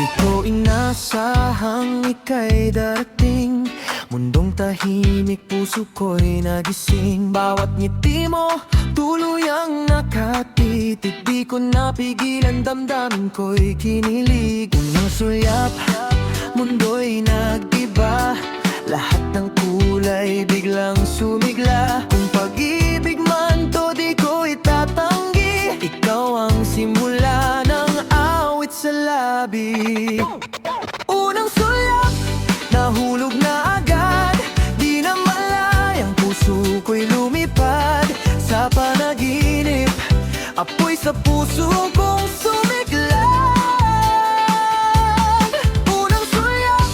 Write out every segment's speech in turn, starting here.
Di ko inasahang ika'y darating. Mundong tahimik, puso ko'y nagising. Bawat ngiti mo, tuluyang nakatitig. Di ko napigilan, damdamin ko'y kinilig. Unang sulyap, mundo'y nag-iba. Lahat ng kulay biglang sumigla. Kung pag-ibig man to, di ko itatanggi. Ikaw ang simula ng awit sa labi. Unang sulyap, nahulog na agad. Di na malayang puso ko'y lumipad. Sa panaginip, apoy sa puso kong sumiglag. Unang sulyap,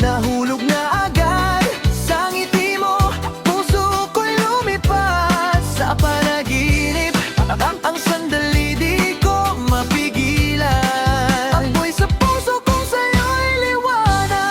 nahulog na agad. Sa ngiti mo, puso ko'y lumipad. Sa panaginip, ang sandali di ko mapigilan. Apoy sa puso kong sa'yo'y liwanag.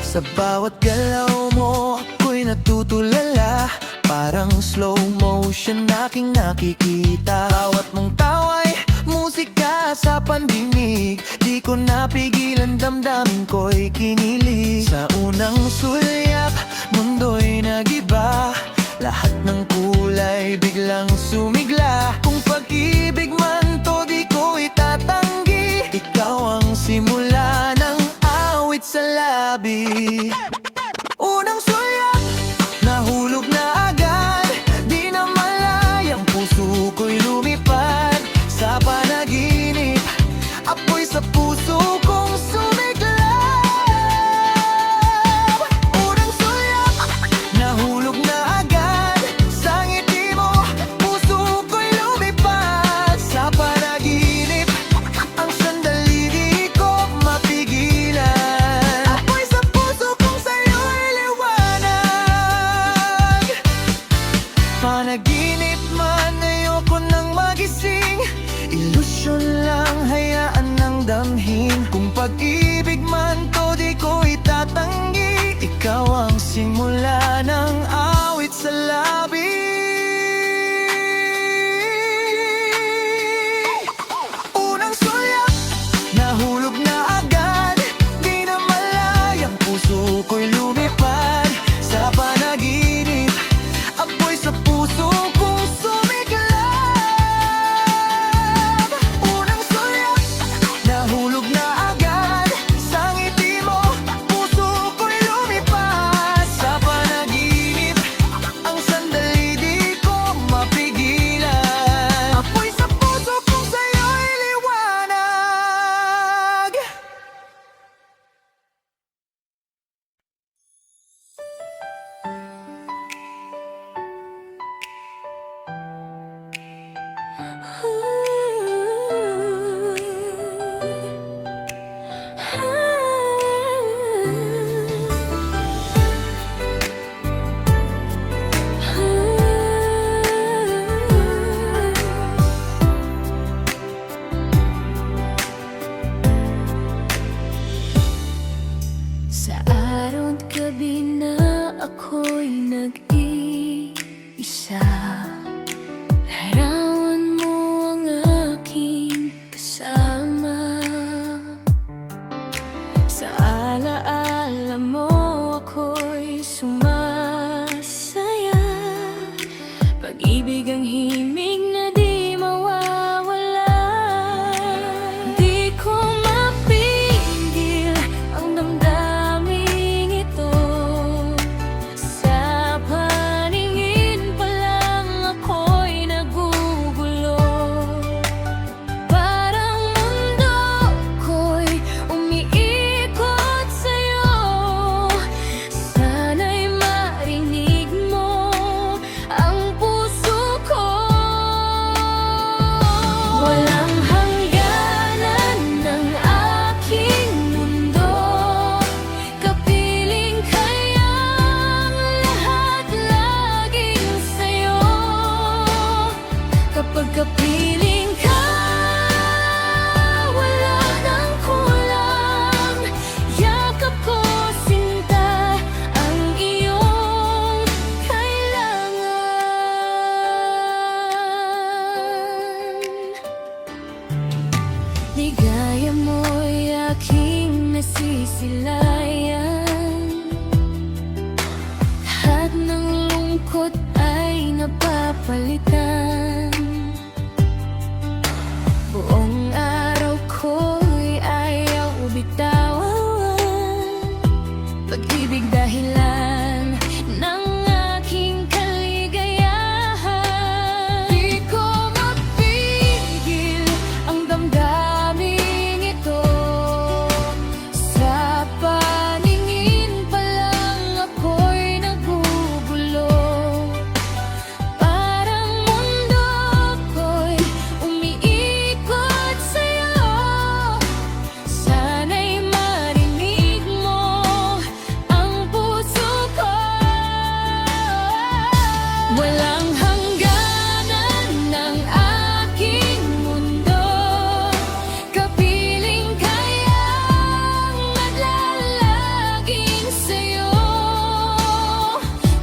Sa bawat galaw mo, ako'y natutulala. Parang slow motion aking nakikita. Bawat mong tawa'y musika sa pandinig. Di ko napigilan, damdamin ko'y kinilig. Sa unang sulyap, mundo'y nag-iba. Lahat ng kulay biglang sumigla. Kung pag-ibig man to, di ko itatanggi. Ikaw ang simula ng awit sa labi. Unang sulyap, nahulog na agad. Di na malayang puso ko'y lumipad. Sa panaginip, apoy sa puso kong sumiglab. Unang sulyap, nahulog na agad. Sa ngiti mo, puso ko'y lumipad. Sa panaginip, ang sandali di ko mapigilan. Apoy sa puso kong sa'yo'y liwanag. Panaginip man, ayoko nang magising. Ilusyon lang, hayaan ng damhin. Kung pag-ibig man to, di ko itatanggi. Ikaw ang simula ng awit sa labi. Unang sulyap, nahulog na agad. Di na malayang puso ko'y lumipad. Sa panaginip, apoy sa puso kong sumiglab. Unang sulyap, nahulog na agad. Sa ngiti mo, puso ko'y lumipad. Sa panaginip, ang sandali di ko mapigilan. Apoy sa puso kong sa'yo'y liwanag. Sa araw at gabi na ako'y nag-iisa, larawan mo ang aking kasama. Sa alaala mo ako'y sumasaya. Pag-ibig ang himig na di mawawala. Di ko mapigil ang damdaming ito. Sa paningin pa lang ako'y nagugulo. Parang mundo ko'y umiikot sa'yo. Sana'y marinig mo ang puso ko. Walang hangganan ng aking mundo. Kapiling kayang lahat laging sa'yo. Kapag kapiling ka, wala nang kulang. Yakap ko, sinta, ang iyong kailangan. silayan. Lahat ng lungkot ay napapalitan. Buong araw ko'y ayaw bitawan. Pag-ibig dahilan ng aking kaligayahan. Di ko mapigil ang damdaming ito. Sa paningin pa lang ako'y nagugulo. Parang mundo ko'y umiikot sa'yo. Sana'y marinig mo ang puso ko. Walang hangganan ng aking mundo. Kapiling kayang maglalaging sa'yo.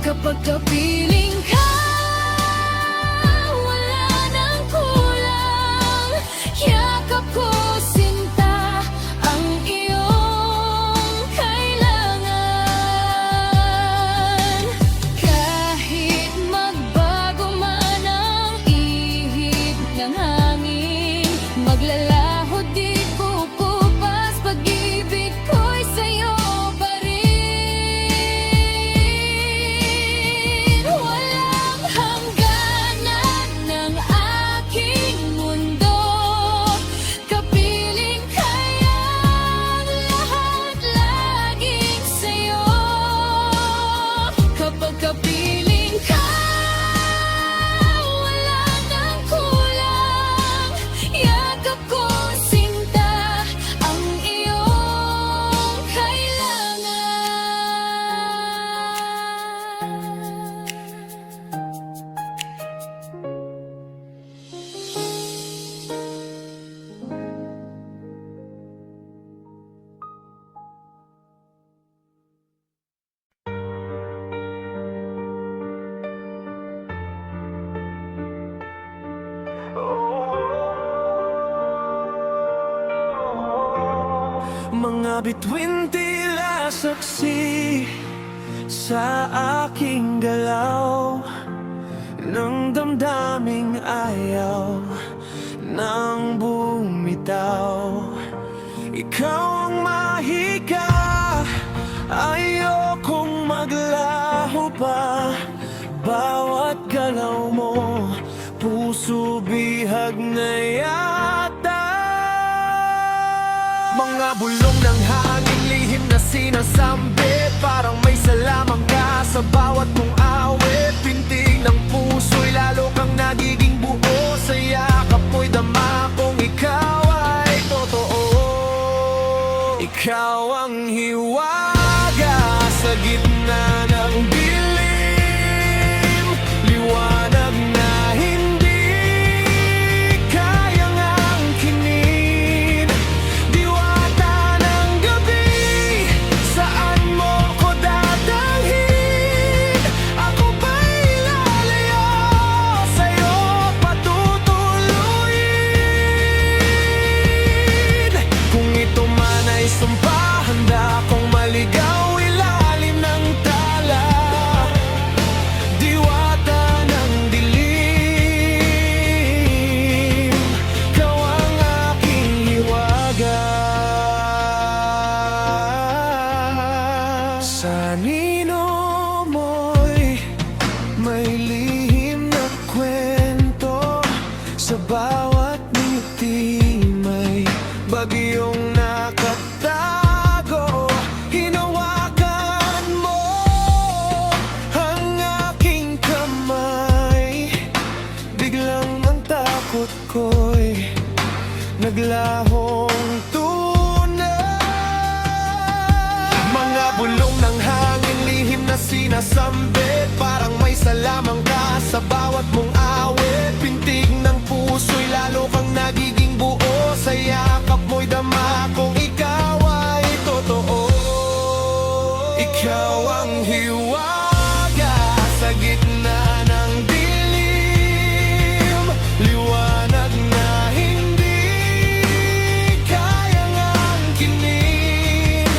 Kapag kapiling ka, wala nang kulang. Yakap ko, sinta, ang iyong kailangan. Kahit magbago man ang ihip ng hangin, maglalaho di kukupas. Pag-ibig ko'y sa'yo pa rin. Walang hangganan ng aking mundo. Kapiling kayang lahat laging sa'yo. Kapag kapiling ka, wala nang kulang. Yakap ko, sinta, ang iyong Mga bituin tila saksi sa aking galaw ng damdaming ayaw nang bumitaw. Ikaw ang mahika, ayokong maglaho pa. Bawat galaw mo, puso bihag na yata. Mga bulong ng hangin, lihim na sinasambit. Parang may salamang ka sa bawat mong awit. Pintig ng puso'y lalo kang nagiging buo. Sa yakap mo'y dama kung ikaw ay totoo. Ikaw ang hiwaga sa gitna ng dilim. Liwanag na hindi kayang angkinin. Diwata ng gabi, saan mo ko dadalhin? Ako ba'y lalayo sa'yo patutuloyin? Kung ito man ay sumpa, handa kong maligaw ilalim ng tala. Diwata ng dilim, ikaw ang aking hiwaga. Sa nino mo'y may lihim na kwento. Sa bawat ngiti may bagyong nakatago. Hinawakan mo ang aking kamay. Biglang ang takot ko'y naglahong tunay. Mga bulong ng hangin, lihim na sinasambit. Parang may salamang ka sa bawat mong awit. Pintig ng puso'y lalo kang nagiging buo. Sa yakap mo'y dama kung ikaw ay totoo. Ikaw ang hiwaga sa gitna ng dilim. Liwanag na hindi kayang angkinin.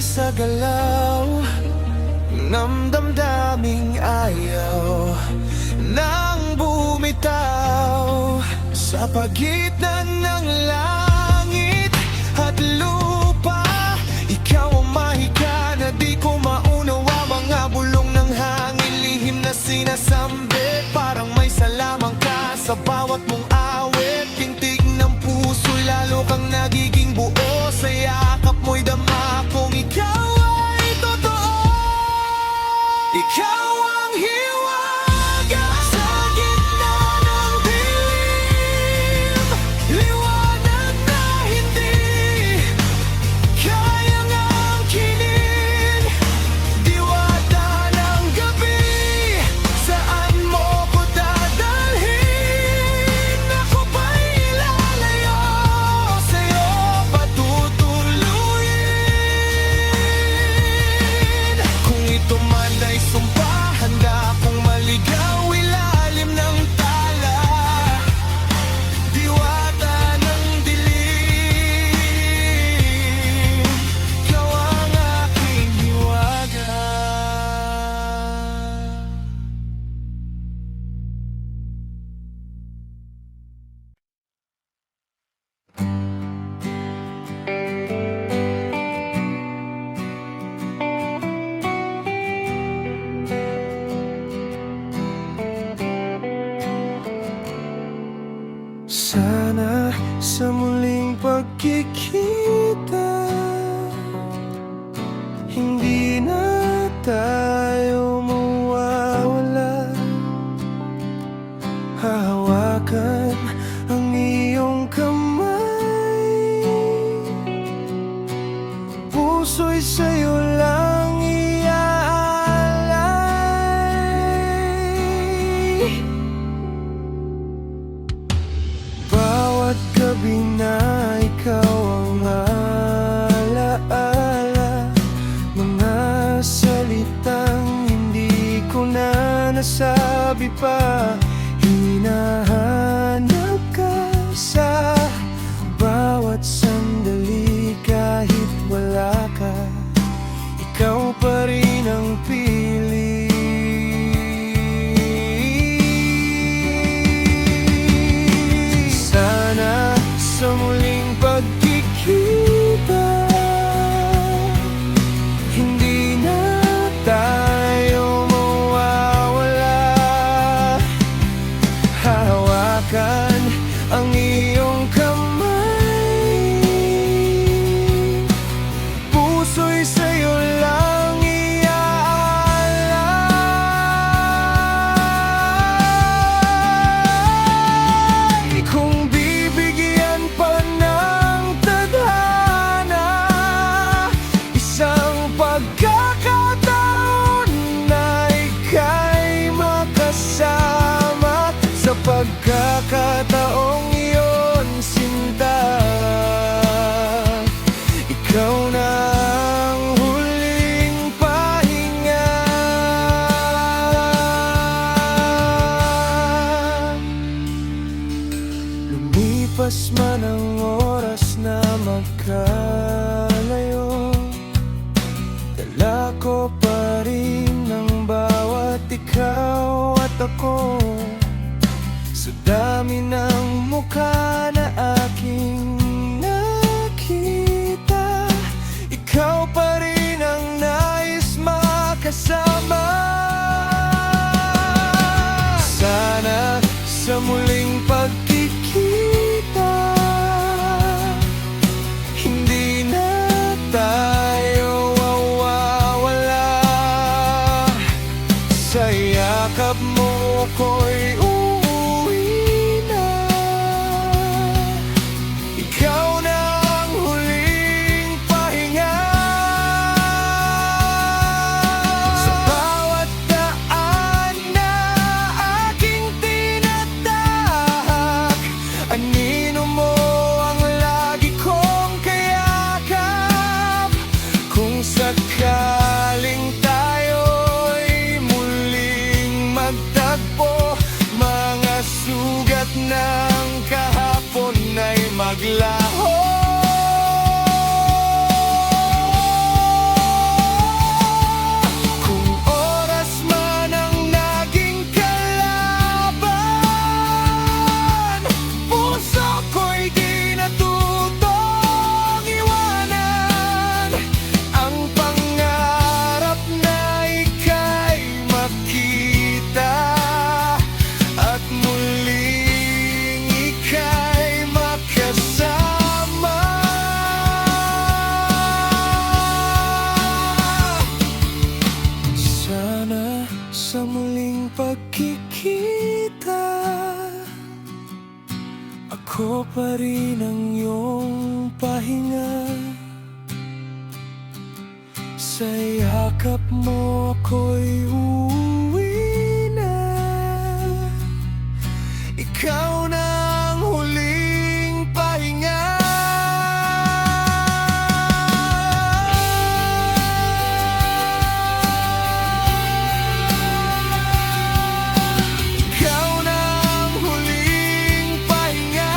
sa galaw ng damdaming ayaw nang bumitaw sa pagitan ng langit at lupa. Ikaw ang mahika na di ko maunawa, mga bulong ng hangin, lihim na sinasambit. Parang may salamang ka sa bawat mong awit, pintig ng puso, lalo kang nagiging buo. Sa yakap mo'y dama kung ikaw ay totoo. Ikaw ang hiwaga sa gitna ng dilim, liwanag na hindi kayang angkinin, diwata ng gabi. Saan mo ko dadalhin? Ako ba'y ilalayo sa'yo patutuluyin? Kung ito man ay sumpa, handa akong maligaw ilalim ng tala, diwata ng dilim. Ikaw ang aking hiwaga. Sana sa muling pagkikita hindi na tayo mawawala. Hahawakan ang iyong kamay, puso'y sa'yo lang iaalay. Bawat gabi na ikaw ang alaala, mga salitang hindi ko na nasabi pa, hinahanap ka sa bawat sandali. Kahit wala ka, ikaw pa rin ang pili. Sana sa muling pagkikita hindi na tayo mawawala. Hahawakan ang iyong kamay, puso'y sa'yo lang iaalay. Kung bibigyan pa ng tadhana isang pagkakataon na ika'y makasama, sa pagkakataong iyon, sinta, ikaw na ang huling pahinga. Lumipas man ang oras na magkalayo, dala ko pa rin ang bawat ikaw at ako. Sa dami ng mukha na aking nakita, ikaw pa rin ang nais makasama. Sana sa muling pagkikita hindi na tayo mawawala. Sa yakap mo ko'y uuwi na, ikaw na ang huling pahinga. Sa bawat daan na aking tinatahak, anino mo ang lagi kong kayakap. Kung sakaling tayo'y muling magtagpo, mga sugat ng kahapon ay maglaho. pa rin ang iyong pahinga. Sa yakap mo ako'y uuwi na. Ikaw na ang huling pahinga. Ikaw na ang huling pahinga.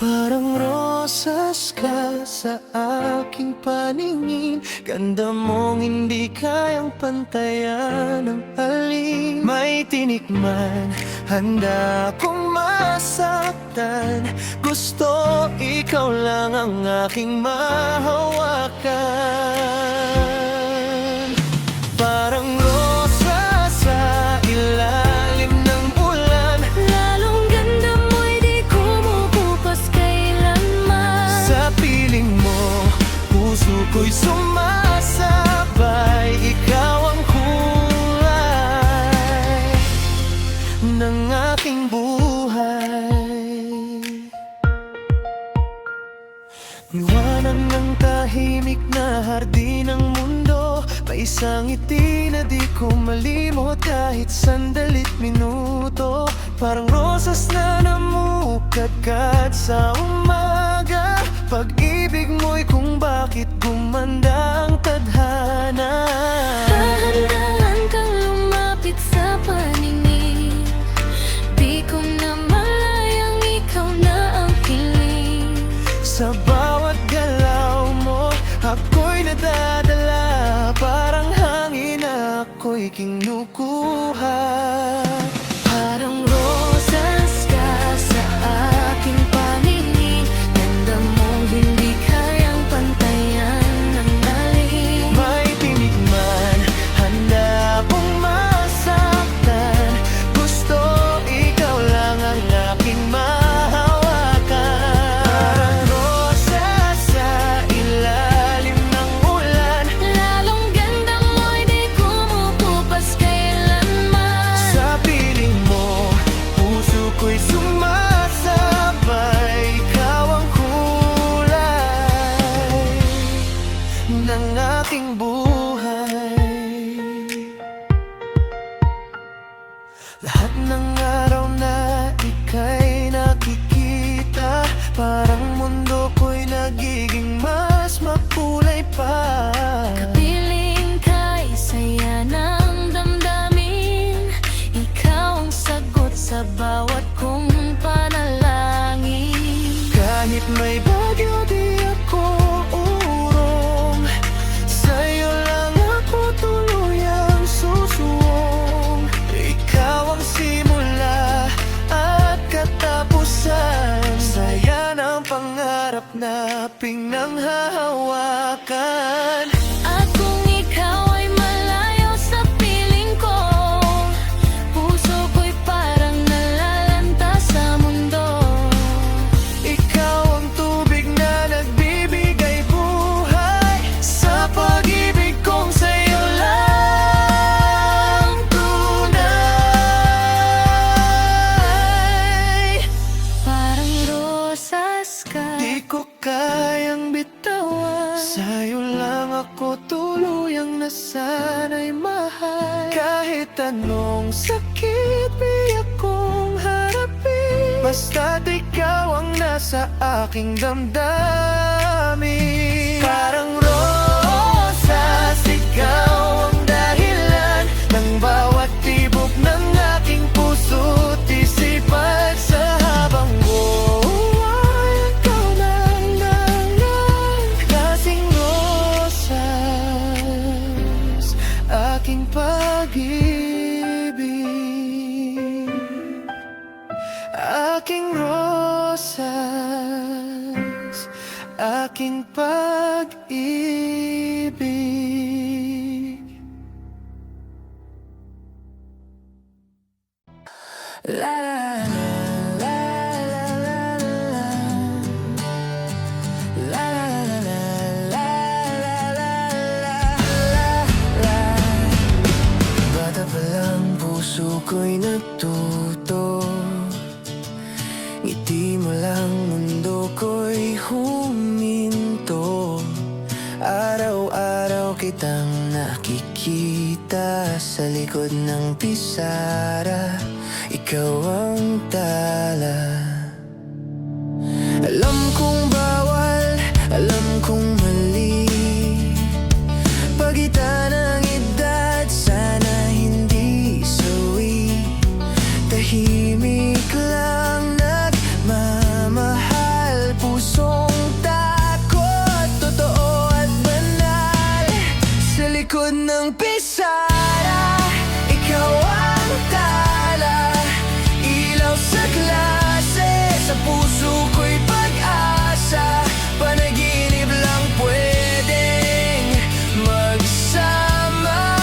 Parang rosas ka sa aking paningin. Ganda mong hindi kayang pantayan ng alin. May tinikman, handa kong masaktan. Gusto ikaw lang ang aking mahawakan. Parang rosas sa ilalim ng ulan. Lalong ganda mo'y di kumukupas kailanman. Sa piling mo, puso ko'y sumasabay. Ikaw ang kulay ng aking buhay. Liwanag ng tahimik na hardin ng mundo. May isang ngiti na di ko malimot kahit sandalit minuto. Parang rosas na namukadkad sa umaga. Pag-ibig mo'y kung bakit gumanda ang tadhana. Dahan-dahan kang lumapit sa paningin. Di ko na malayang ikaw na ang piling. Sa bawat galaw mo, ako'y nadadala. Parang hangin ako'y kinukuha. Parang rosas ka sa aking paningin. Ganda mong hindi kayang pantayan ng alin. May tinigman, handa kong masaktan. Gusto ikaw lang ang aking mahawakan. Parang rosas sa ilalim ng ulan. Lalong ganda mo'y di kumukupas kailanman. Sa piling mo, puso ko'y sumasabay. Ikaw ang kulay ng aking buhay. Lahat ng araw na ika'y nakikita, parang mundo ko'y nagiging mas makulay pa. Kapiling ka'y saya ng damdamin. Ikaw ang sagot sa bawat kong panalangin. Kahit may bagyo di ako urong, sa'yo lang ako tuluyang susuong. Ikaw ang simula at katapusan. Saya ng pangarap na pinanghahawakan. At kung ikaw ay malayo sa piling ko, puso ko'y parang nalalanta sa mundo. Ikaw ang tubig na nagbibigay buhay. Sa pag-ibig kong sa'yo lang tunay. Parang rosas ka. Di ko kayang bitawan. Sa'yo lang ako tuluyang nasanay mahal. Kahit anong sakit biyak kong harapin, basta't ikaw ang nasa aking damdamin. Parang rosas, ikaw ang dahilan ng bawat tibok ng aking puso't isipan. Sa habang buhay, ikaw lang nalang klaseng rosas, aking pag-ibig. Aking rosas, aking pag-ibig. Ngiti mo lang mundo ko'y huminto. Araw-araw kitang nakikita sa likod ng pisara. Ikaw ang tala. Alam kong bawal, alam kong mali. Pagitan ng edad, sana hindi sawi. Tahimik lang nagmamahal, pusong takot, totoo at banal. Sa likod ng pisara, ikaw ang tala. Ilaw sa klase, sa puso ko'y pag-asa. Panaginip lang pwedeng magsama.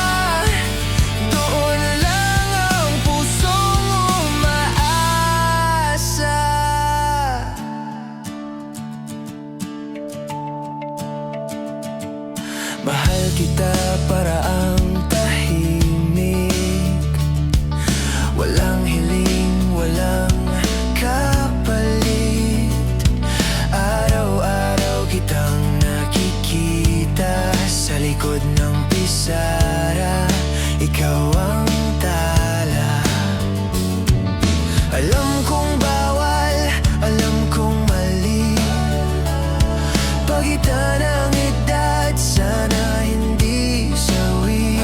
Doon lang ang pusong umaasa. Mahal kita para ang tahimik. Walang hiling, walang kapalit. Araw-araw kitang nakikita sa likod ng pisara. Ikaw ang tala. Alam kong bawal, alam kong mali. Pagitan ng edad, sana hindi sawi.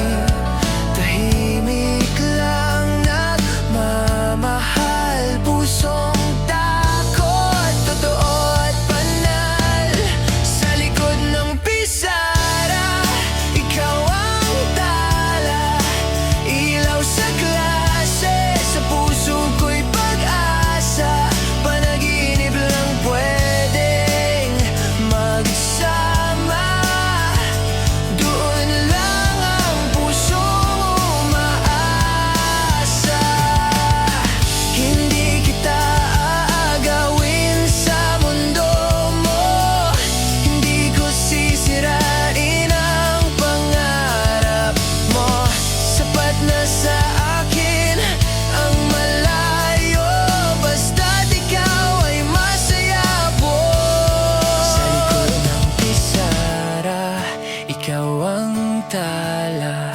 Tahimik lang nagmamahal, pusong takot, totoo at banal. Sa likod ng pisara, ikaw ang tala. Ilaw sa klase, sa puso ko'y pag-asa. Panaginip lang pwedeng magsama. Doon lang ang pusong umaasa. Hindi kita aagawin sa mundo mo. Hindi ko sisirain ang pangarap mo. Sapat na sa akin ang malayo, basta't ikaw ay masaya po. Sa likod ng pisara, ikaw ang tala.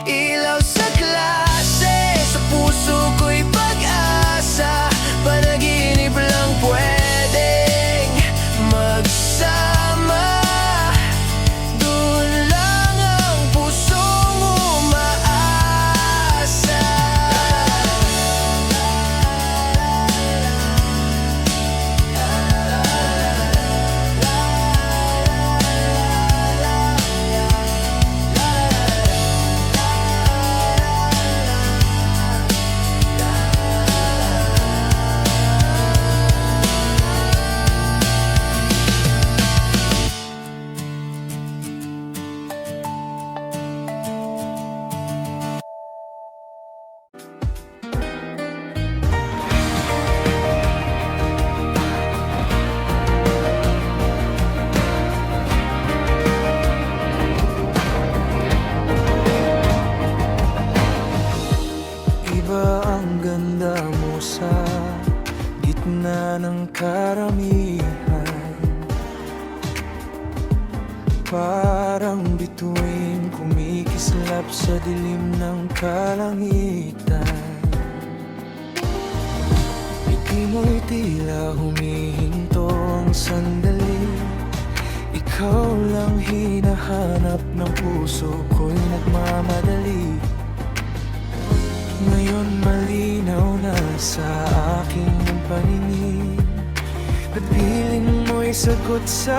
Ilaw sa klase, sa puso ko'y pag-asa. Panaginip lang pwedeng magsama. Doon lang ang pusong umaasa. Iba ang ganda mo sa gitna ng karamihan. Parang bituin kumikislap sa dilim ng kalangitan. Ngiti mo'y tila humihinto ang sandali. Ikaw lang hinahanap ng puso ko'y nagmamadali. Ngayon malinaw na sa aking paningin. At piling mo'y sagot sa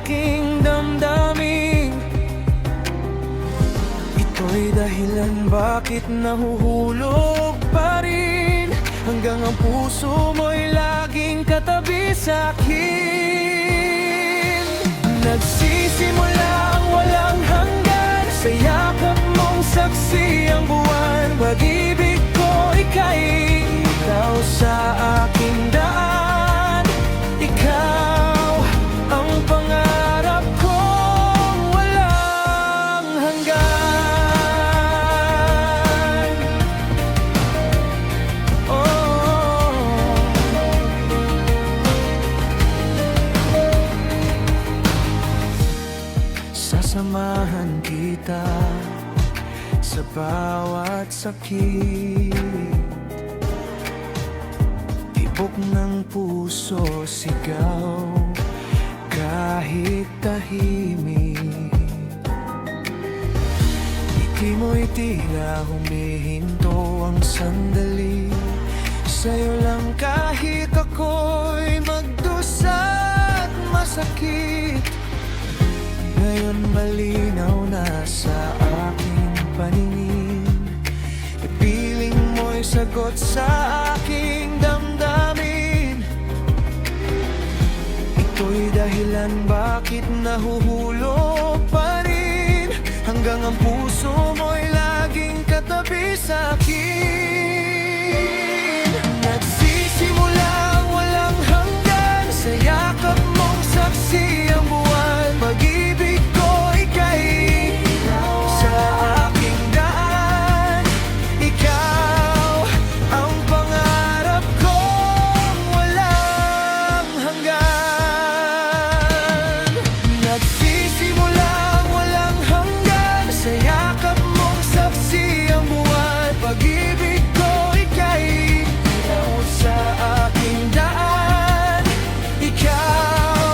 aking damdamin. Ito'y dahilan bakit nahuhulog pa rin, hanggang ang puso mo'y laging katabi sa'kin. Nagsisimula ang walang hanggan, sa yakap mong saksi ang buwan. Pag-ibig ko ika'y ikaw sa aking daan. Ikaw ang pangarap kong walang hanggan. Oh, bawat sakit. Tibok ng puso, sigaw kahit tahimik. Ngiti mo'y tila humihinto ang sandali. Sa'yo lang kahit ako'y magdusa't masakit. Ngayon malinaw na sa aking paningin. Ipiling mo'y sagot sa aking damdamin. Ito'y dahilan bakit nahuhulog pa rin, hanggang ang puso mo'y laging katabi sa'kin. Nagsisimula ang walang hanggan, sa yakap mong saksi ang buwan. Pag-ibig ko ika'y ikaw sa aking daan. Ikaw ang pangarap kong walang hanggan. Nagsisimula ang walang hanggan, sa yakap mong saksi ang buwan. Pag-ibig ko ika'y ikaw sa aking daan. Ikaw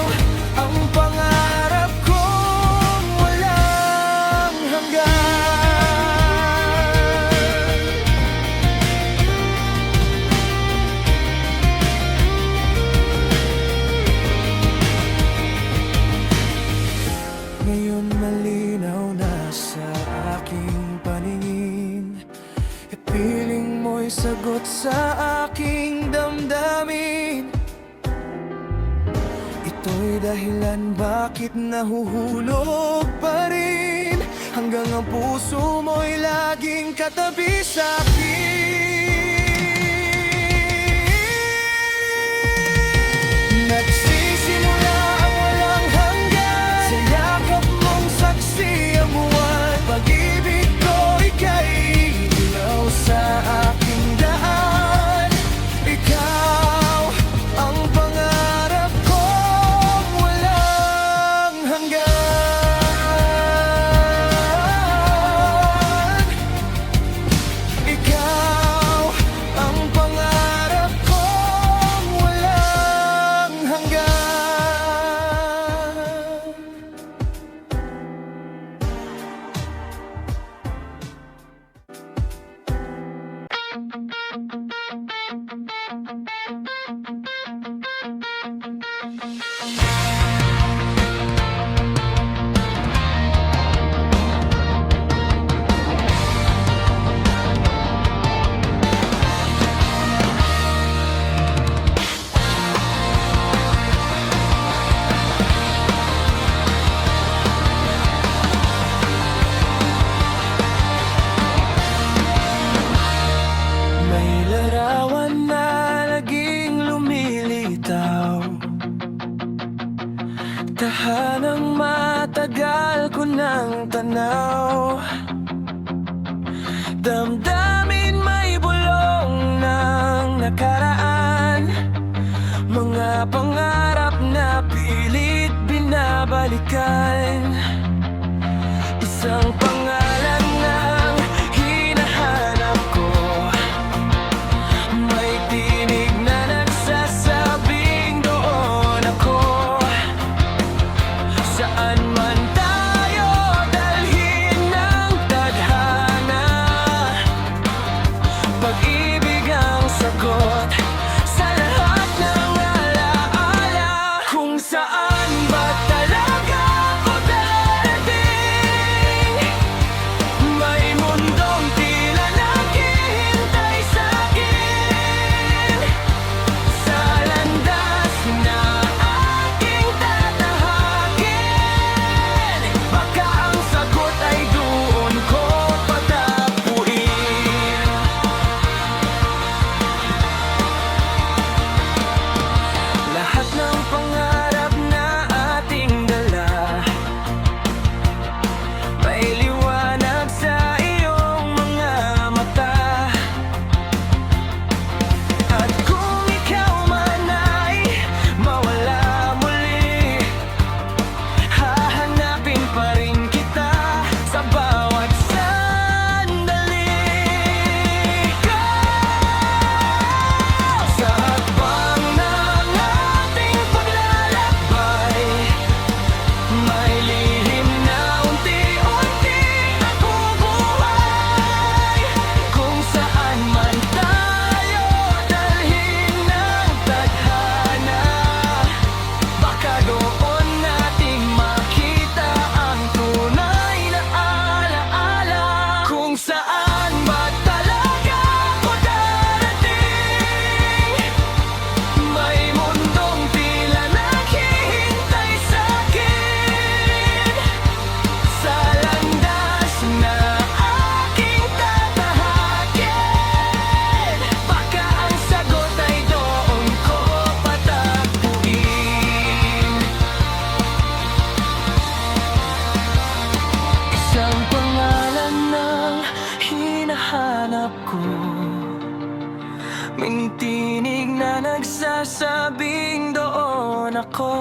ang pangarap kong walang hanggan. Ngayon malinaw na sa aking paningin. Ipiling mo'y sagot sa aking damdamin. Ito'y dahilan bakit nahuhulog pa rin, hanggang ang puso mo'y laging katabi sa'kin. Nagsisimula ang walang hanggan, sa yakap mong saksi ang buwan. Pag-ibig ko ika'y ilaw sa aking daan. Ikaw ang pangarap kong walang hanggan. Ikaw ang pangarap kong walang hanggan. May larawan na laging lumilitaw, tahanang matagal ko ng tanaw. Damdamin may bulong ng nakaraan, mga pangarap na pilit binabalikan. Isang pangalan ng hinahanap ko, may tinig na nagsasabing doon ako. Saan man tayo dalhin ng tadhana, pag-ibig ang sagot sa lahat ng alaala. Kung saan ba talaga ako dalhin, nagsasabing doon ako.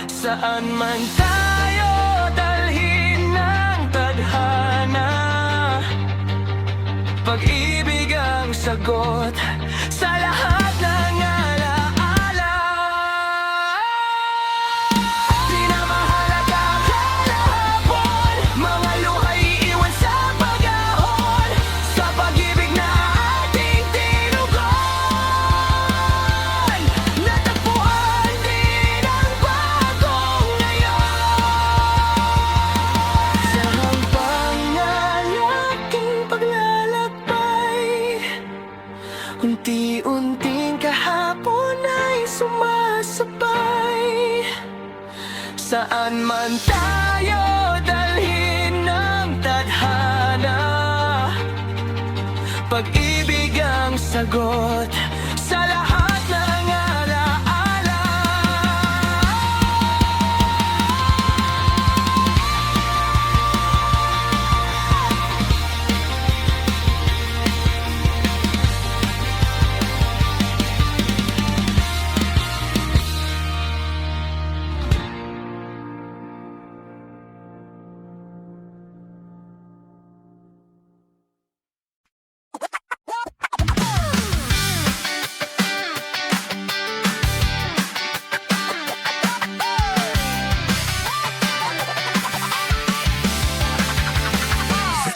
Saan man tayo dalhin ng tadhana, pag-ibig ang sagot sa lahat ng alaala. Di na mahalaga kahapon, mga luha'y iiwan sa pag-ahon, sa pag-ibig na ating tinugon. Natagpuan din ang bagong ngayon. Sa hanggang aking paglalakbay, unti-unting kahapon ay sumasabay. Saan man tayo dalhin ng tadhana, pag-ibig ang sagot sa lahat ng alaala.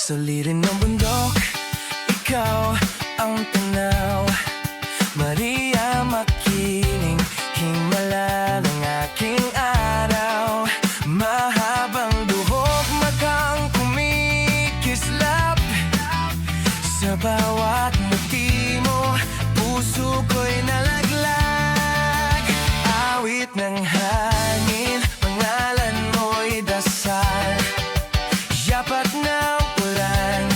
Sa lirin ng bundok, ikaw ang tanaw. Maria, makiling, himala ng aking araw. Mahabang buhok, matang kumikislap. Sa bawat muti mo, puso ko'y nalaglag. Awit ng hangin, pangalan mo'y dasal. Yapat ng ulan,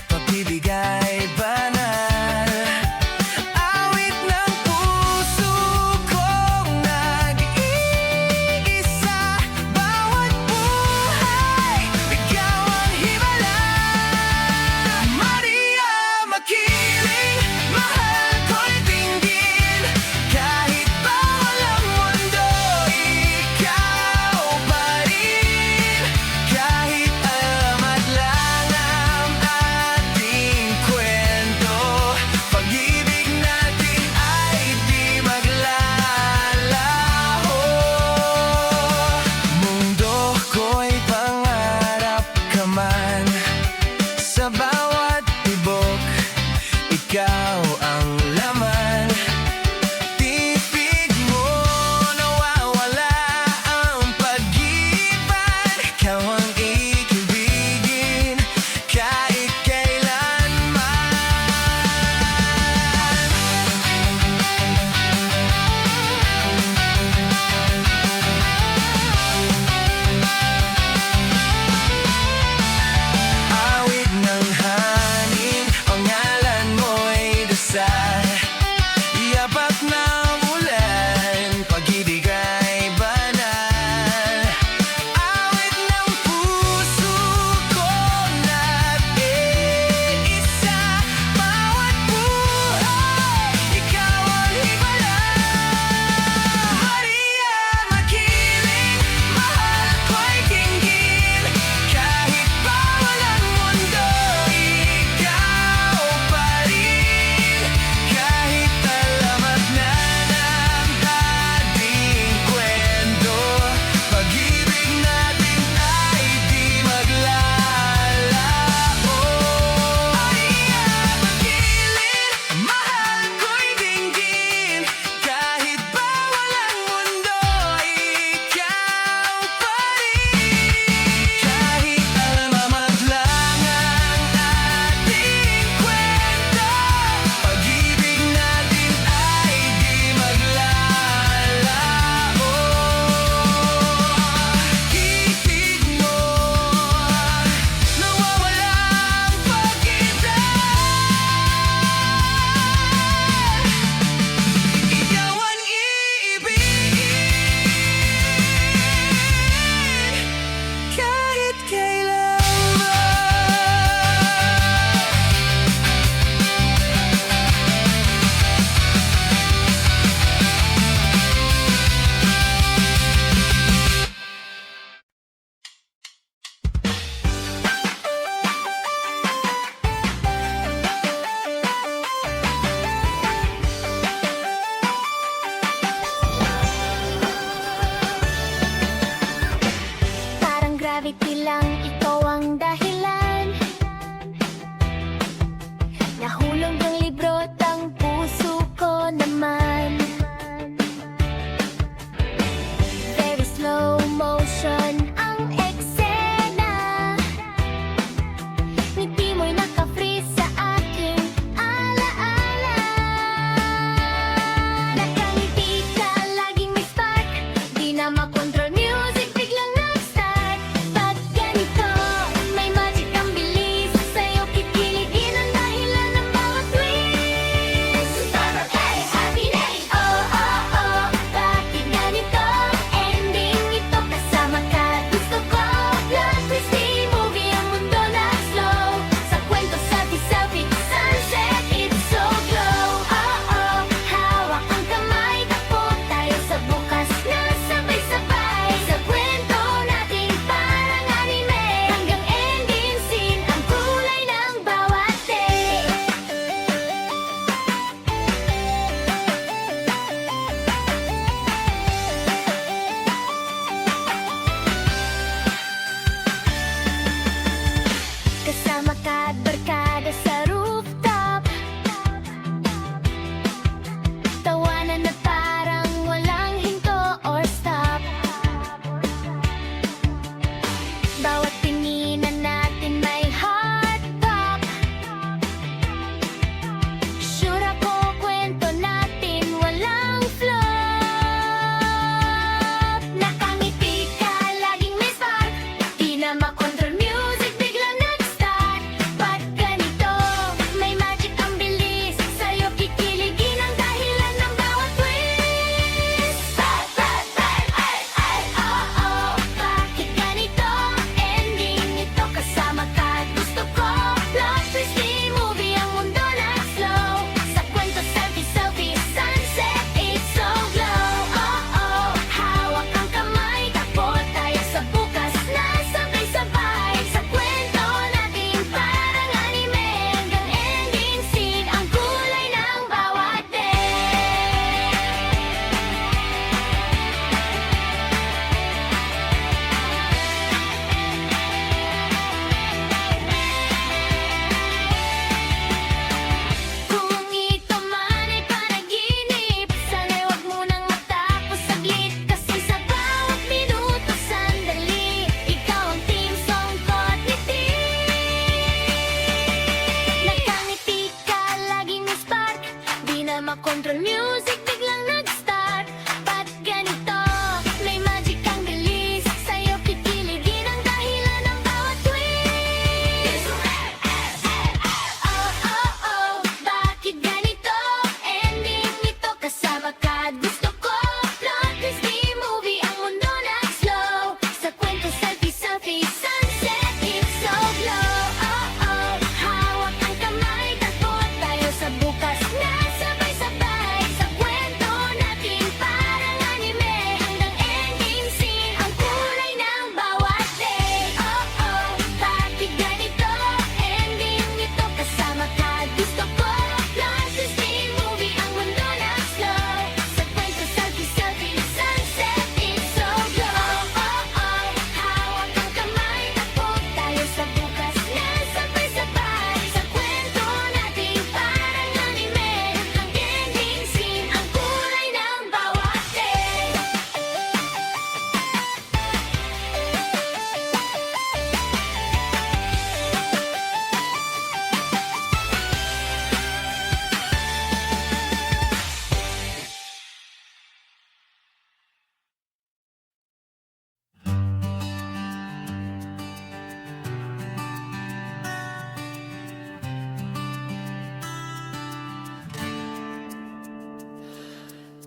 pag-ibig ay banal. Awit ng puso kong nag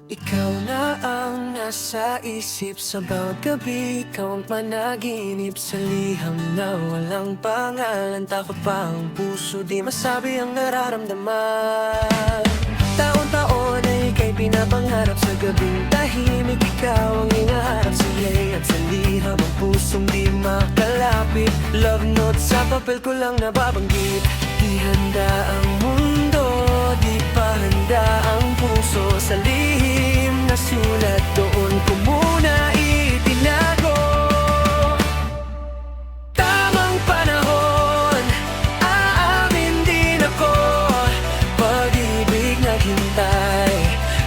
Ikaw na ang nasa isip sa bawat gabi. Ikaw ang panaginip sa liham na walang pangalan. Takot pa ang puso, di masabi ang nararamdaman. Taon-taon ay ika'y pinapangarap sa gabing tahimik. Ikaw ang hinaharap sa iyay at sa liham ang pusong di makalapit. Love note sa papel ko lang nababanggit. Di handa ang mundo, di pa handa ang puso. Sa lihim na sulat doon ko muna itinago. Tamang panahon, aamin din ako. Pag-ibig naghintay,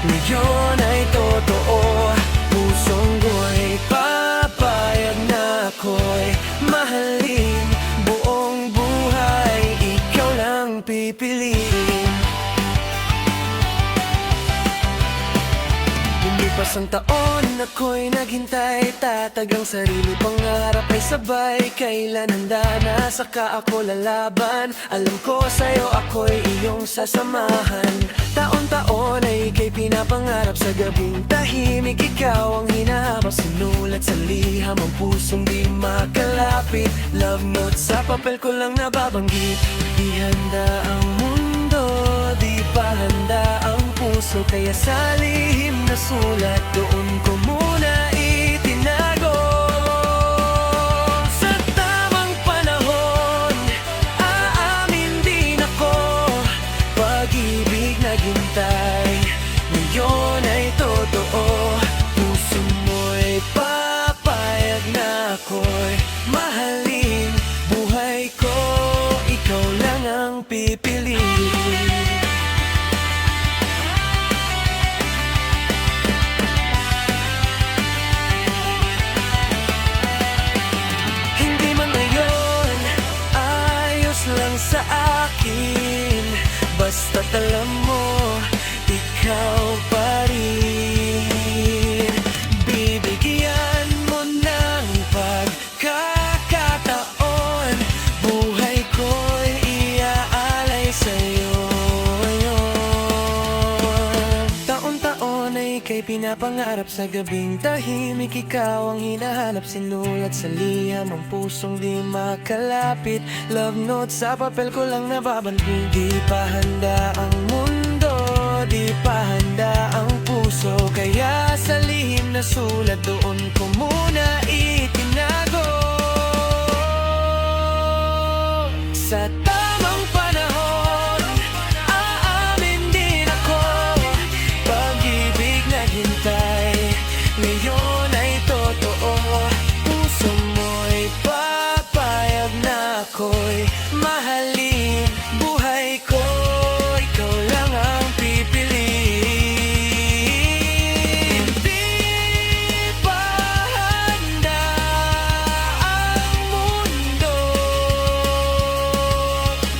ngayon ay totoo. Pusong ko'y papayag na ako'y mahalin buong buhay. Ikaw lang pipiliin. Lumipas ang taon, ako'y naghintay. Tatagang sarili pangarap ay sabay. Kailan handa na, saka ako lalaban. Alam ko sa'yo ako'y iyong sasamahan. Taon-taon ay ika'y pinapangarap sa gabing tahimik. Ikaw ang hinahabang sinulat sa liham ang pusong di makalapit. Love note sa papel ko lang nababanggit. Di handa ang mundo, di pa handa ang puso. Kaya sa lihim na sulat doon ko muna itinago. Sa tamang panahon, aamin din ako. Pag-ibig naghintay, ngayon ay totoo. Puso mo'y papayag na ako'y mahalin buhay ko. Ikaw lang ang pipiliin. Lang sa akin, basta't alam mo, ikaw pa rin. Bibigyan mo ng pagkakataon, buhay ko'y iaalay sa'yo. Taon-taon ay ika'y pinapangarap sa gabing tahimik. Ikaw ang hinahanap, sinulat sa liham ang pusong di makalapit. Love note sa papel ko lang nababanggit. Di pa handa ang mundo, di pa handa ang puso. Kaya sa lihim na sulat doon ko muna itinago. Sa tamang panahon, aamin din ako. Pag-ibig naghintay, ngayon ay totoo. Puso mo'y papayag na ako'y mahalin buhay ko. Ikaw lang ang pipiliin. Di pa handa ang mundo,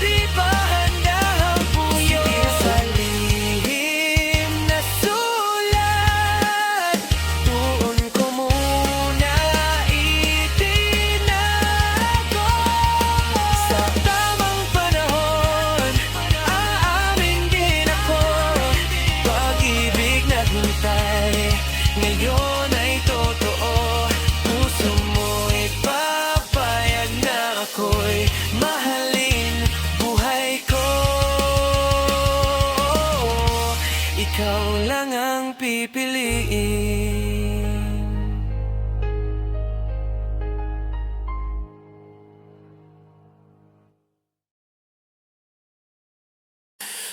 di pa handa ang puso. Sa lihim na sulat doon ko muna itinago. Sa tamang panahon, aamin din ako. Pag-ibig naghintay, ngayon ay totoo. Puso mo'y papayag na ako'y mahalin buhay ko. Ikaw lang ang pipiliin.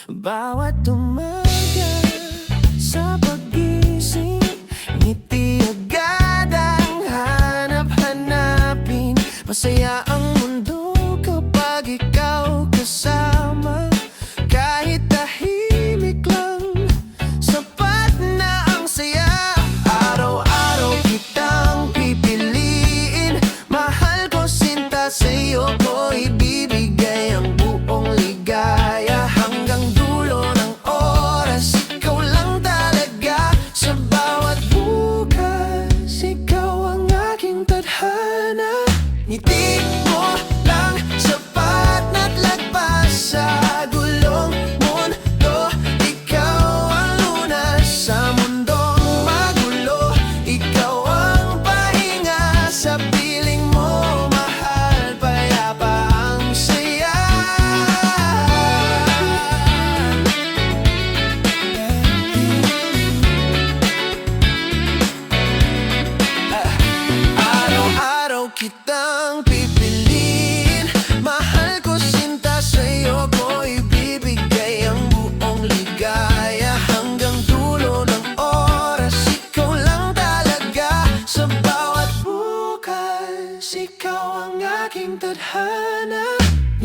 Bawat umaga sa pag-gising, ngiti agad ang hanap-hanapin. Masaya ang mundo kapag ikaw kasama. Kahit tahimik lang, sapat na ang saya. Araw-araw kitang pipiliin. Mahal ko sinta, sa'yo ko ibibigay ang buong ligaya. Hanggang dulo ng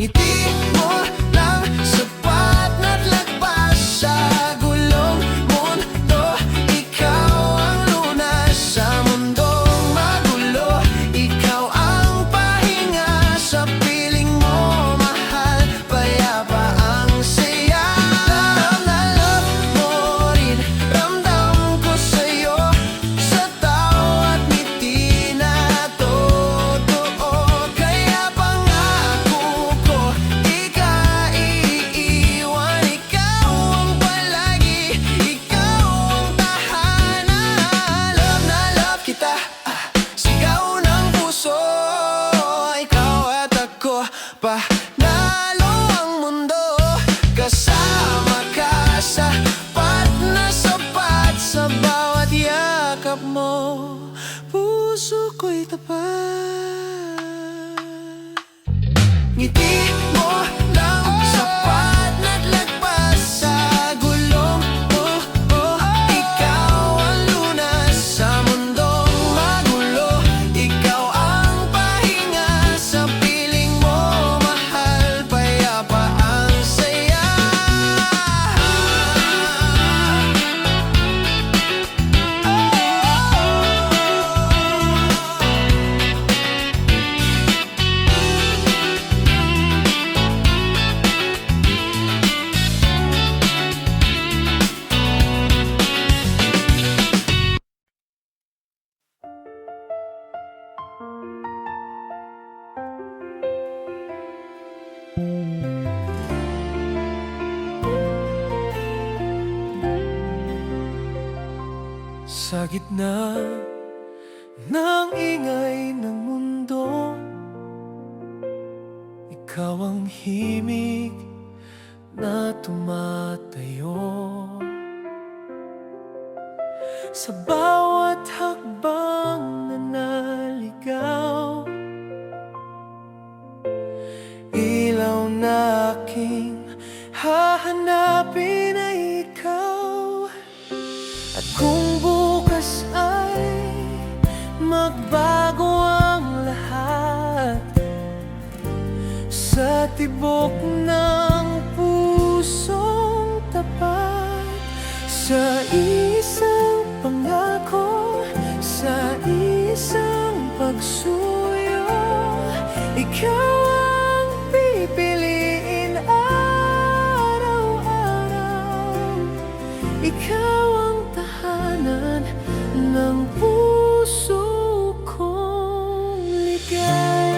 Ngiti mo lang sapat na't lagpas sa gulong mundo. Ikaw ang lunas sa mundong magulo. Ikaw ang pahinga sa piling mo, mahal. Payapa ang saya. Love na love mo rin, ramdam ko sa'yo. Sa tawat ngiti na totoo. Kaya pangako ko, di ka iiwan. Ikaw ang palagi, ikaw ang tahanan. Love na love kita, sigaw ng puso. Ikaw at ako, panalo ang mundo. Kasama ka, sapat na sapat sa bawat yakap mo. Puso ko'y tapat. Ngiti mo lang sapat na't lagpas sa gulong. Oh, oh, ikaw ang lunas sa mundong magulo. Ikaw ang pahinga sa piling mo, mahal. Payapa ang saya. Sa gitna ng ingay ng mundo, ikaw ang himig na tumatayo. Sa bawat hakbang na naligaw, ilaw na aking hahanapin ay ikaw. At kung bukas ay magbago ang lahat, sa tibok ng pusong tapat, sa isang pangako, sa isang pagsuyo, ikaw ang pipiliin araw-araw. Ikaw ang tahanan ng puso kong ligay.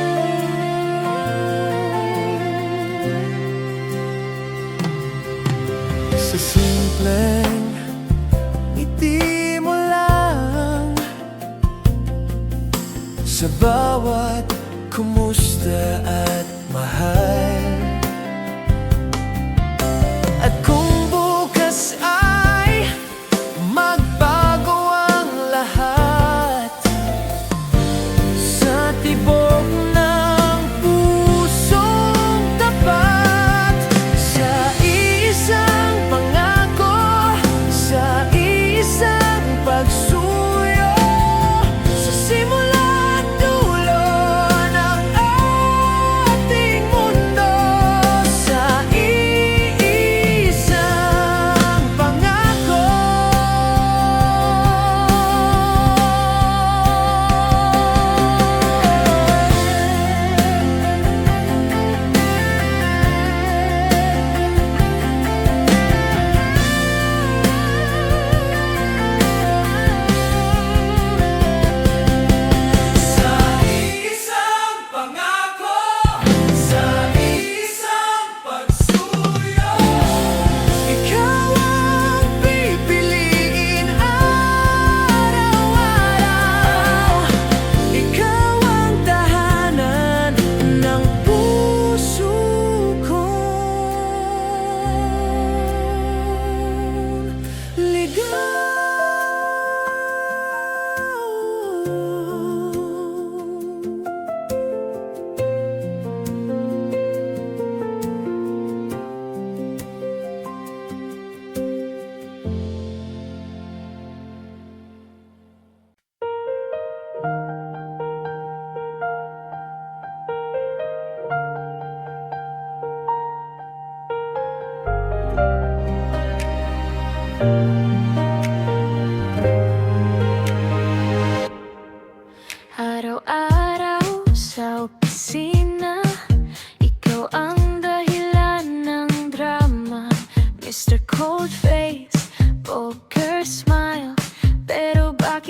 Sa simpleng ngiti mo lang, sa bawat kumusta at mahal. At kung bukas ay magbago ang lahat, sa tibok ng pusong tapat, sa isang pangako, sa isang pagsuyo, sa simula at dulo ng ating mundo, sa iisang pangako.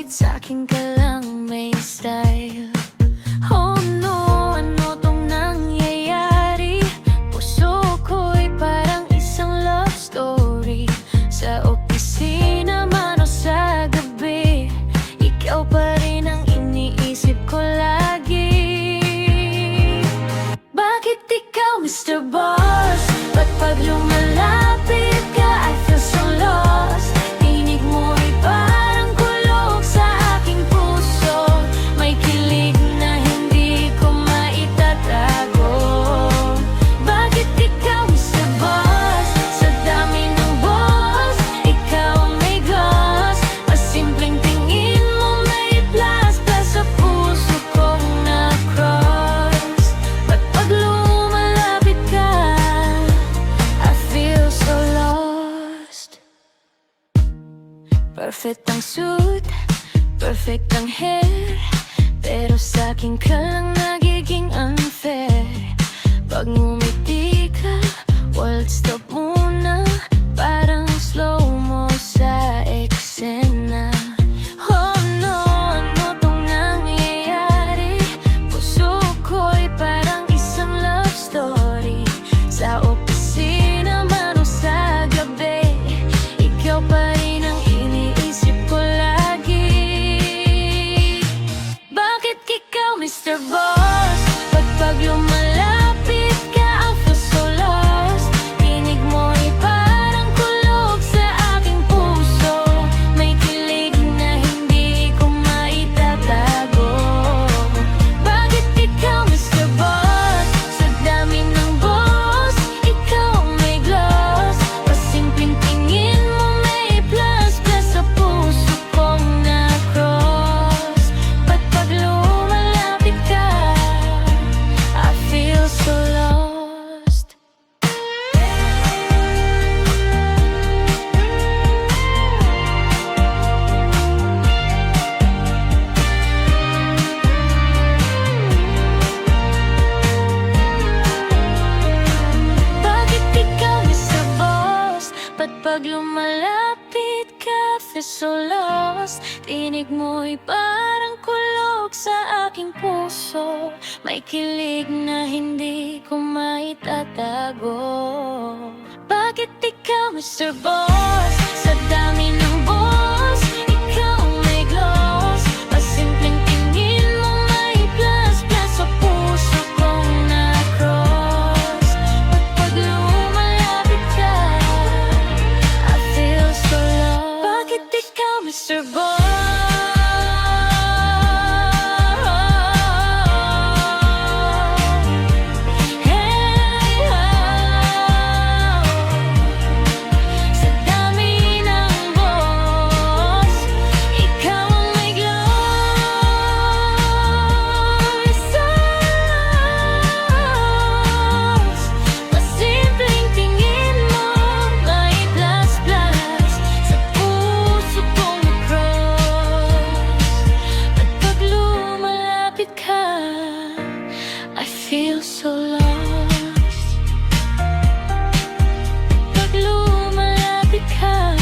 Kahit sa'kin ka lang may style. Oh no, ano tong nangyayari? Puso ko'y parang isang love story. Sa opisina man o sa gabi, ikaw pa rin ang iniisip ko lagi. Bakit ikaw, Mr. Boss? Ba't pag lumalapit ka, I feel so lost? Tinig mo'y parang kulog sa aking puso. May kilig na hindi ko maitatago. Bakit ikaw, Mr. Boss? Sa dami ng boss, ikaw ang may gloss. Masimpleng tingin mo may plus sa puso kong na-cross. Ba't pag lumalapit ka, I feel so lost. Perfect ang suit, perfect ang hair, pero sa'kin ka lang nagiging unfair. Pag ngumiti ka, world stop muna, parang slow-mo sa eksena. Oh no, ano tong nangyayari? Puso ko'y parang isang love story. Sa opisina man o sa gabi, ikaw pa rin ang iniisip ko lagi. Bakit ikaw, Mr. Boss? Pag lumalapit ka, I feel so lost. Tinig mo'y parang kulog sa aking puso. May kilig na hindi ko maitatago. Bakit ikaw, Mr. Boss? Sa dami ng boss, ikaw ang may gloss. Pasimpleng tingin mo may plus sa puso kong na-cross. Ba't pag lumalapit ka, I feel so lost. Bakit ikaw, Mr. Boss? Ba't pag lumalapit ka, feel so lost? Tinig mo'y parang kulog sa aking puso. May kilig na hindi ko maitatago. Bakit ikaw, Mr. Boss? Sa dami ng boss, ikaw ang may gloss. Pasimpleng tingin mo may plus sa puso kong na-cross. Ba't pag lumalapit ka, I feel so lost. Bakit ikaw, Mr. Boss? Hey, oh. Sa dami ng boss, ikaw ang may gloss. Masimpleng tingin mo may plus sa puso kong na-cross. At pag lumalapit ka, I feel so lost. Pag lumalapit ka,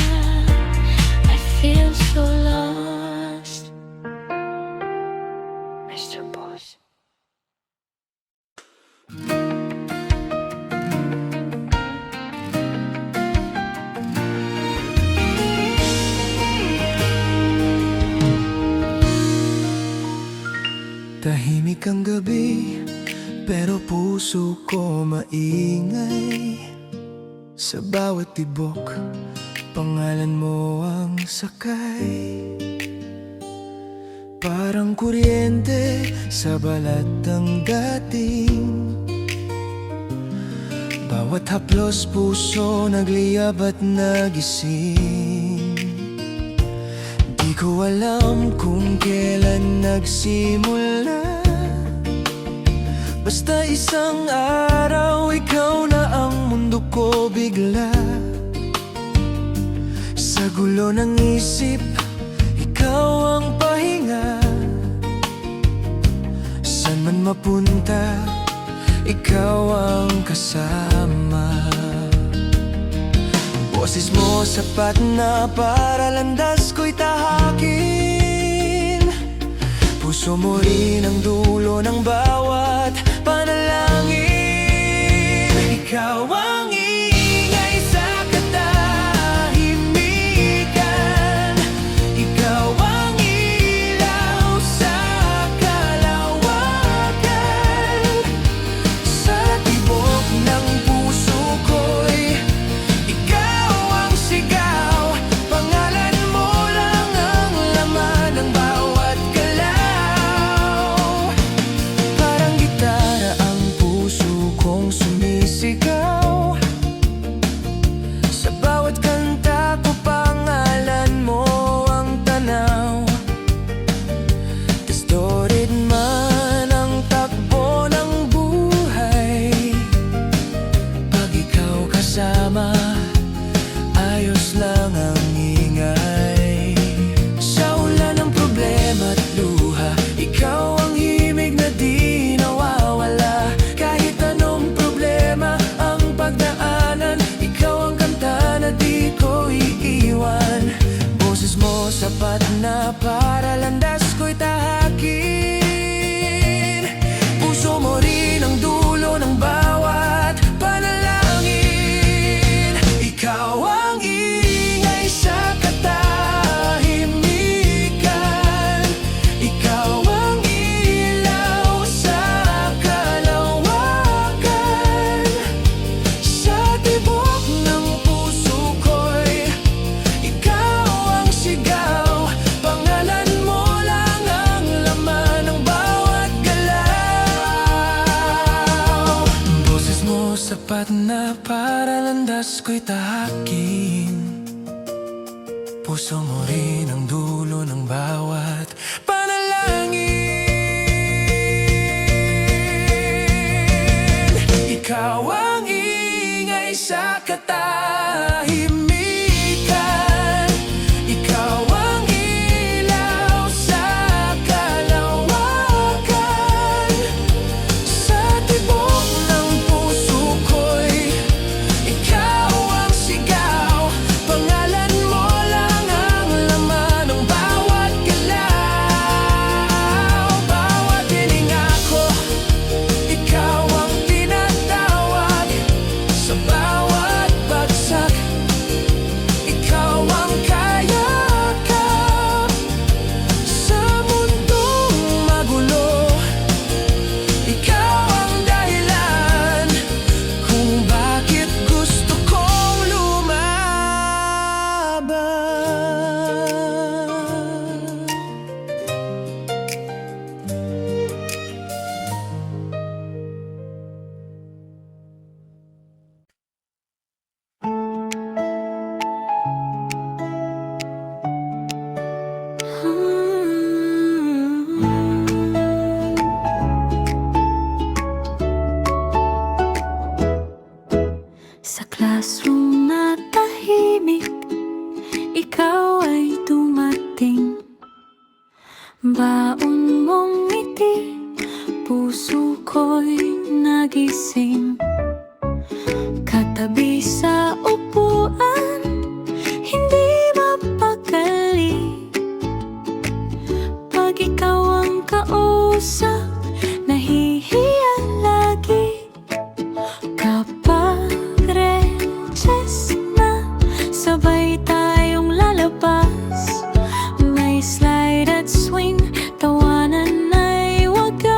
I feel so lost. Mr. Boss. Tahimik ang gabi, pero puso ko maingay. Sa bawat tibok, pangalan mo ang sakay. Parang kuryente sa balat ang dating. Bawat haplos puso nagliyab at nagising. Di ko alam kung kailan nagsimula, basta isang araw ikaw na ang mundo ko bigla. Sa gulo ng isip, ikaw ang pahinga. San man mapunta, ikaw ang kasama. Boses mo sapat na para landas ko'y tahakin. Puso mo rin ang dulo ng bawat panalangin. Ikaw ang ingay sa katahimikan. Ikaw ang ilaw sa kalawakan. Sa tibok ng puso ko'y ikaw ang sigaw. Pangalan mo lang ang laman ng bawat galaw. Parang gitara ang puso kong sumisigaw. Sa bawat kanta ko pangalan mo ang tanaw. Distorted man ang takbo ng buhay, pag ikaw kasama, ayos lang ang ingay. Sa ulan ng problema at luha, ikaw ang himig na di nawawala. Kahit anong problema ang pagdaanan, ikaw ang kanta na di ko iiwan. Boses mo sapat na para landas ko'y tahakin. Puso mo rin ang dulo ng bawat panalangin. Ikaw ang ingay sa katahimikan. Ikaw ang ilaw sa kalawakan. Sa tibok ng puso ko'y ikaw ang sigaw. Pangalan mo lang ang laman ng bawat galaw. Boses mo sapat na para landas ko'y tahakin. Puso mo rin ang dulo ng bawat panalangin. Ikaw ang ingay sa katahimikan. Ikaw ang ilaw sa kalawakan. Sa tibok ng puso ko'y ikaw ang sigaw. Pangalan mo lang ang laman ng bawat galaw. Bawat hininga ko, ikaw ang tinatawag. Sa bawat bagsak, ikaw ang kayakap. Sa mundong magulo, ikaw ang dahilan kung bakit gusto kong lumaban. Sa classroom na tahimik, ikaw ay dumating. Baon mong ngiti, puso ko'y nagising. Katabi sa upuan, hindi mapakali. Pag ikaw ang kausap, nahihiya lagi. Kapag recess na, sabay tayong lalabas. May slide at swing, tawanan ay wagas.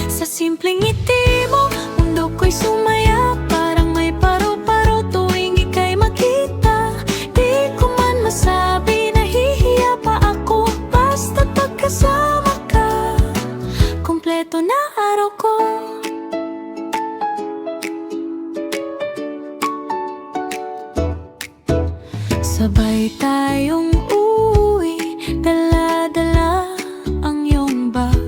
Sa simpleng ngiti mo, mundo ko'y sumaya. Parang may paro-paro tuwing ika'y makita. Di ko man masabi, nahihiya pa ako. Basta't pagkasama ka, kumpleto na araw ko. Sabay tayong uuwi, dala-dala ang iyong bag.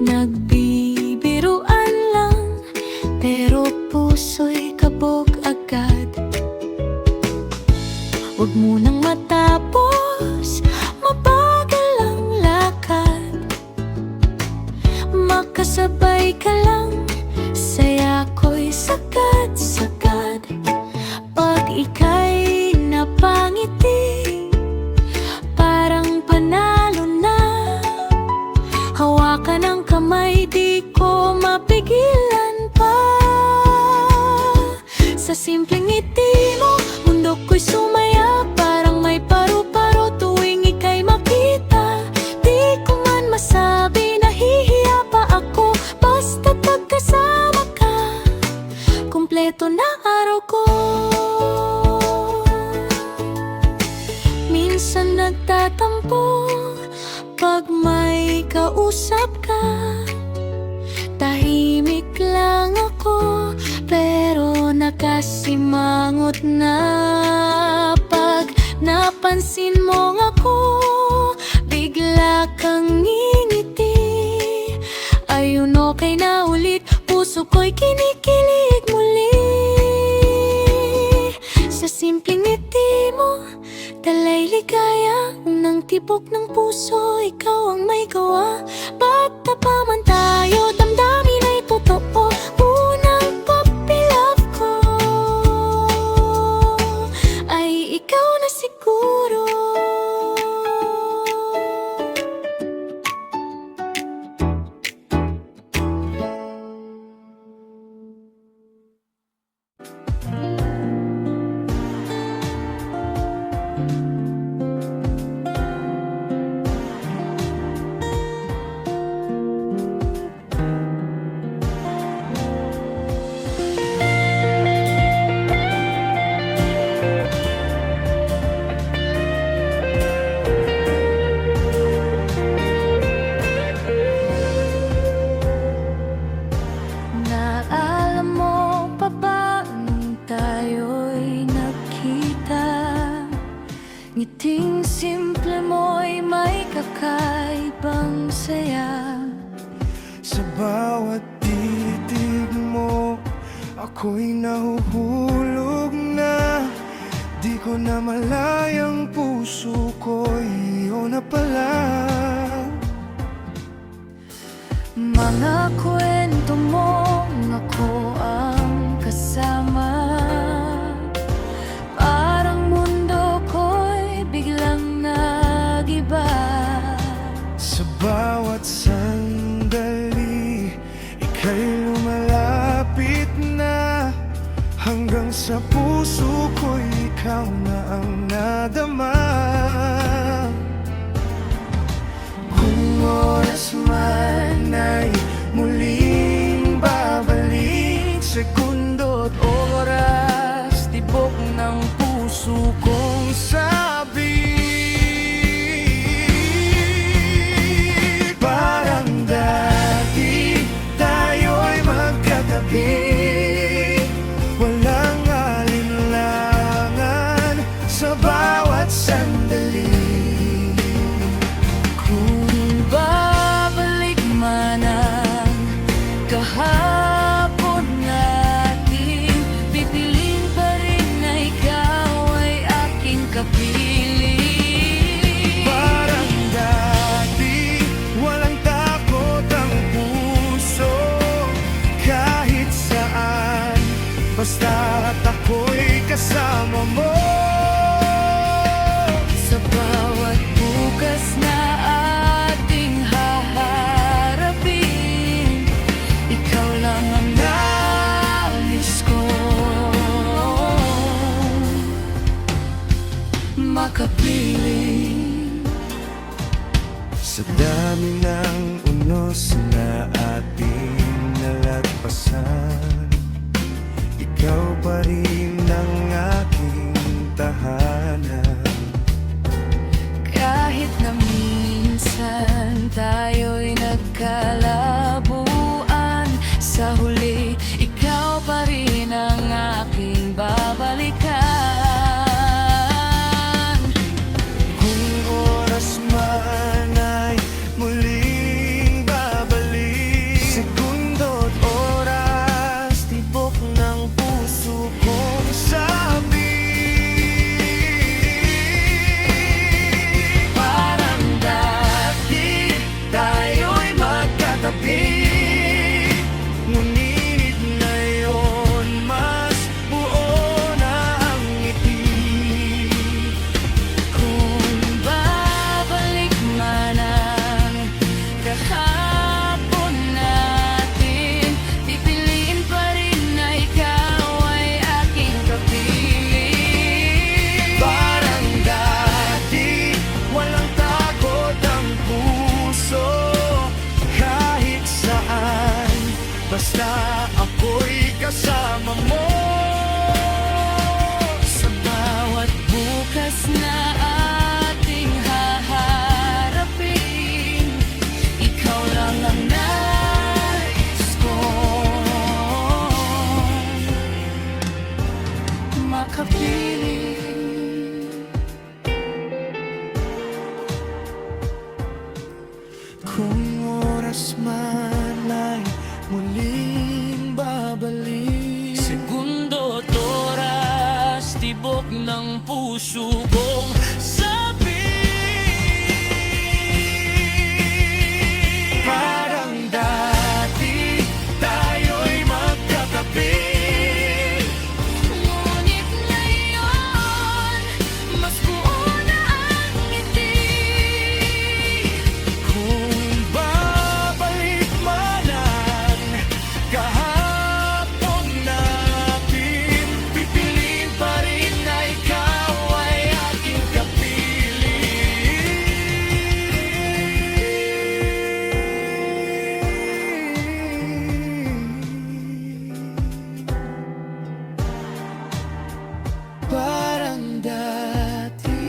Nagbibiruan lang, pero puso'y kabog agad. Huwag mo nang matapos, mabagal ang lakad. Makasabay ka lang, saya ko'y sagad-sagad. Pag ika'y napangiti, parang panalo minsan nagtatampo pag may kausap ka. Tahimik lang ako, pero nakasimangot na. Pag napansin mo ako, bigla kang ngingiti. Ayun, okay na ulit, puso ko'y kinikilig muli. Sa simpleng ngiti mo, dalay ligaya. Unang tibok ng puso, ikaw ang may gawa. Bata pa man tayo, damdamin ay totoo. Unang puppy love ko ay ikaw na siguro. Naalala mo pa ba nung tayo'y nagkita? Ngiting simple mo'y may kakaibang saya. Sa bawat titig mo, ako'y nahuhulog na. Di ko na malayang puso ko'y iyo na pala. Mga kwento mo, ako ang kasama. Parang mundo ko'y biglang nagiba. Sa bawat sandali, ika'y lumalapit na. Hanggang sa puso ko'y ikaw na ang nadama. Kung oras man ay muling babalik, sekundo't oras, tibok ng puso kong sabi. Parang dati tayo'y magkatabi, walang alinlangan sa bawat sandali. Kung babalik man ang kahapon natin, pipiliin pa rin na ikaw ay aking kapiling. Parang dati, walang takot ang puso, kahit saan, basta't ako'y kasama mo. Sa bawat bukas na ating haharapin, ikaw lang ang nais ko makapiling. Sa dami ng unos na ating nalagpasan, ikaw pa rin ang aking tahanan. Kahit na minsan tayo'y nagkalabuan, sa huli, ikaw pa rin ang aking babalikan. Kung oras man ay muling babalik, sekundo't oras, tibok ng puso kong puso kong sabi. Parang dati tayo'y magkatabi, Ngunit ngayon, mas buo na ang ngiti. kung babalik man ang kahapon natin, pipiliin pa rin na ikaw ay aking kapiling. Parang dati.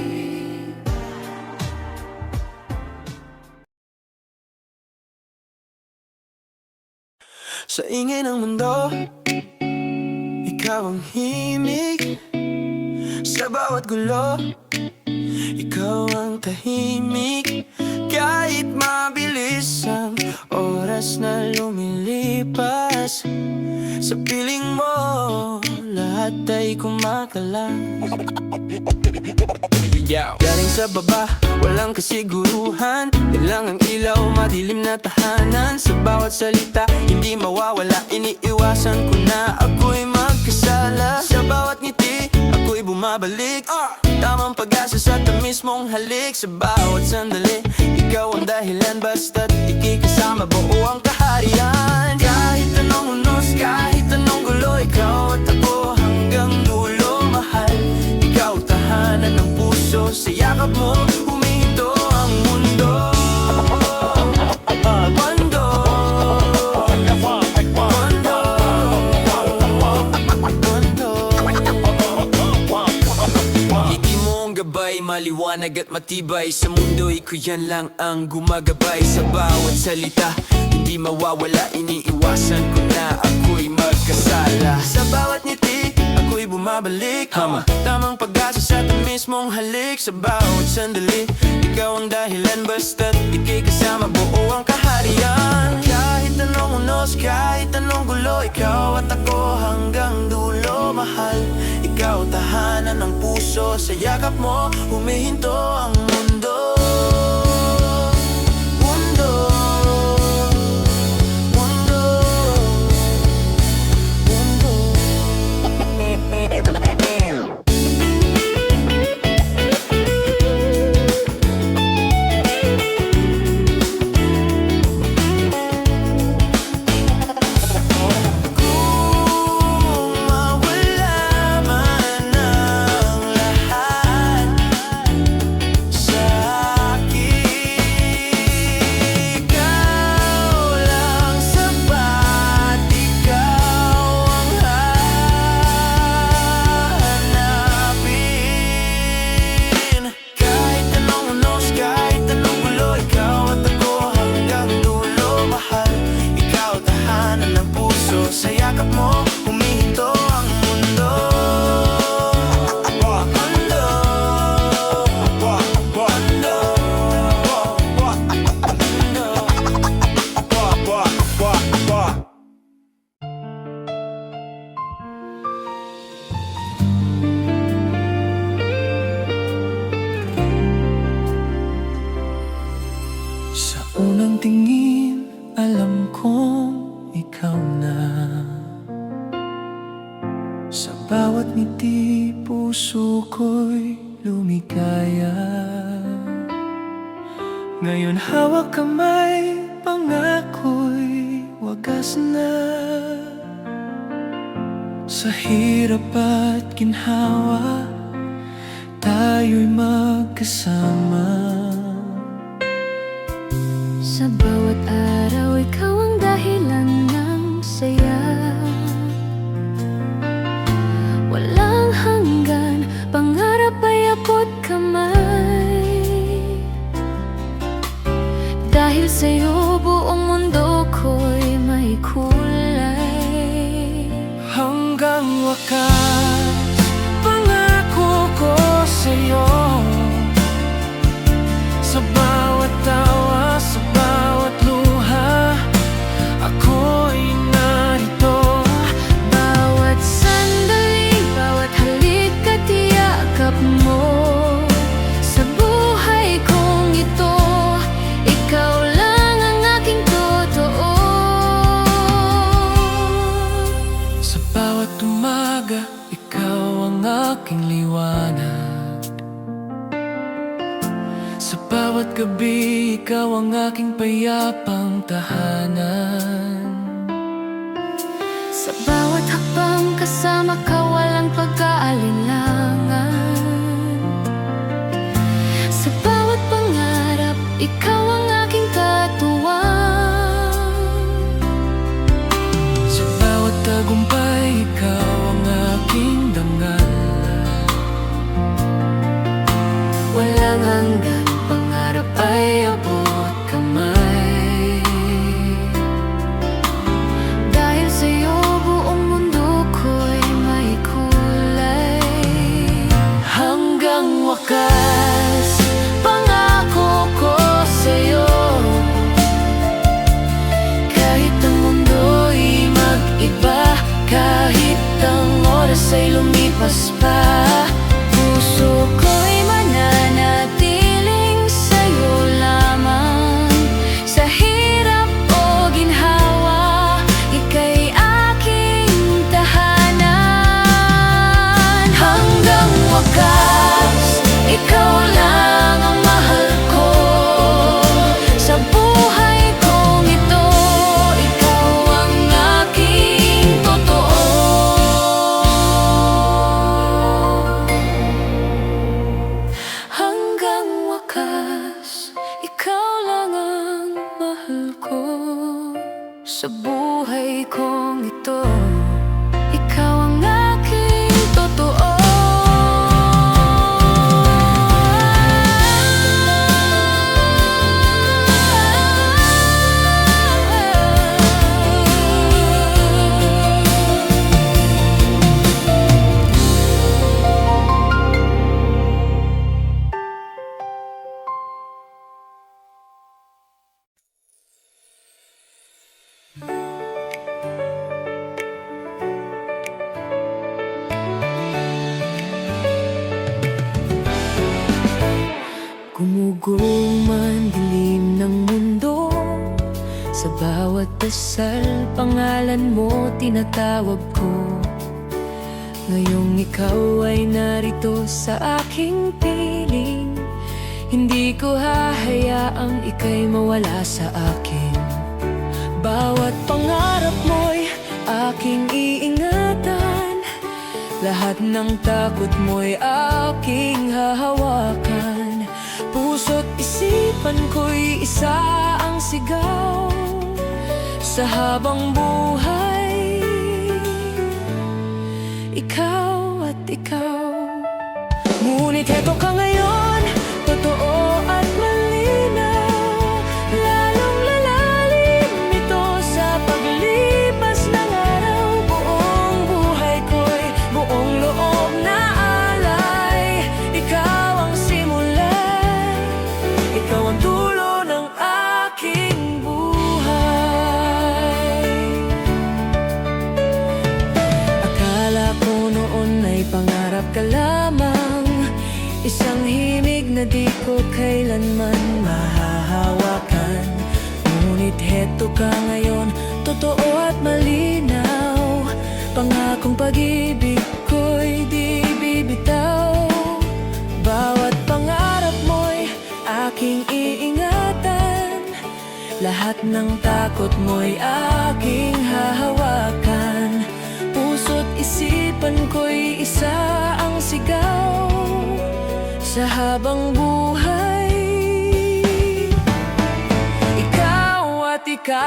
Sa ingay ng mundo, ikaw ang himig. Sa bawat gulo, ikaw ang tahimik. Kahit mabilis ang oras na lumilipas, sa piling mo, lahat ay kumakalang. Galing sa baba, walang kasiguruhan. Ilang ang ilaw, madilim na tahanan. Sa bawat salita, hindi mawawala. Iniiwasan ko na ako'y magkasala. Sa bawat ngiti, ako'y bumabalik. Tamang pag-asa sa tamis mong halik. Sa bawat sandali, ikaw ang dahilan. Basta't ikikasama, buo ang kaharian. Kahit anong unos, kahit anong gulo, ikaw at ako hanggang dulo, mahal. Ikaw tahanan ng puso, sa yakap mo huminto ang mundo. Mundo, ngiti mo ang gabay, maliwanag at matibay. Sa mundo'y ko yan lang ang gumagabay. Sa bawat salita, hindi mawawala. Iniiwasan ko na ako'y magkasala. Sa bawat ngiti, ako'y bumabalik. Tamang pag-asa sa tamis mong halik. Sa bawat sandali, ikaw ang dahilan. Basta't ikikasama, buo ang kaharian. Kahit anong unos, kahit anong gulo, ikaw at ako hanggang dulo, mahal. Ikaw tahanan ng puso, sa yakap mo humihinto ang mundo. Mundo, mundo, mundo. Kung mawala man ang lahat sa akin, ikaw lang sapat. Ikaw ang hahanapin. Kahit anong unos, kahit anong gulo, ikaw at ako hanggang dulo, mahal. Ikaw tahanan ng puso, sa yakap mo humihinto ang mundo. Mundo, mundo. Sa unang tingin, alam kong ikaw na. Sa bawat ngiti, puso ko'y lumigaya. Ngayon hawak kamay, pangako'y wagas na. Sa hirap at ginhawa, tayo'y magkasama. Sa bawat araw, ikaw ang dahilan ng saya. Walang hanggan, pangarap ay abot kamay. Dahil sa'yo, buong mundo ko'y may kulay. Hanggang wakas, pangako ko sa'yo. Sa bawat tawa, sa bawat luha, ako'y narito. Bawat sandali, bawat halik at yakap mo, Sa bawat gabi, ikaw ang aking payapang tahanan. Sa bawat hakbang kasama ka, walang pag-aalinlangan. Sa bawat pangarap, ikaw ang aking katuwang. Sa bawat tagumpay, ikaw ang aking dangal. Walang hanggan, pangarap ay abot kamay. Dahil sa'yo, buong mundo ko'y may kulay. Hanggang wakas, pangako ko sa'yo. Kahit ang mundo'y mag-iba, kahit ang oras ay lumipas pa, Puso ko'y mananatiling sa'yo lamang. Sa hirap o ginhawa, ika'y aking tahanan. hanggang wakas, ikaw lang ang mahal ko. Sa buhay kong ito, ikaw ang aking totoo. Hanggang wakas, ikaw lang ang mahal ko. Sa buhay kong ito, ikaw ang aking totoo. Gumugulong man dilim ng mundo, sa bawat dasal pangalan mo tinatawag ko. Ngayong ikaw ay narito sa aking piling, hindi ko hahayaang ika'y mawala sa akin. Bawat pangarap mo'y aking iingatan, lahat ng takot mo'y aking hahawakan. Puso't isipan ko'y isa ang sigaw sa habang buhay. Ikaw at ikaw, ngunit heto ka ngayon, totoo at malinaw. Lalong lalalim ito sa paglipas ng araw. Buong buhay ko'y buong loob na alay. Ikaw ang simula, ikaw ang dulo ng aking buhay. Akala ko noon ay pangarap ka lamang, isang himig na di ko kailanman mahahawakan. Ngunit heto ka ngayon, totoo at malinaw. Pangakong pag-ibig ko'y di bibitaw. Bawat pangarap mo'y aking iingatan, lahat ng takot mo'y aking hahawakan. Puso't isipan ko'y isa ang sigaw sa habang buhay. Ikaw at ikaw,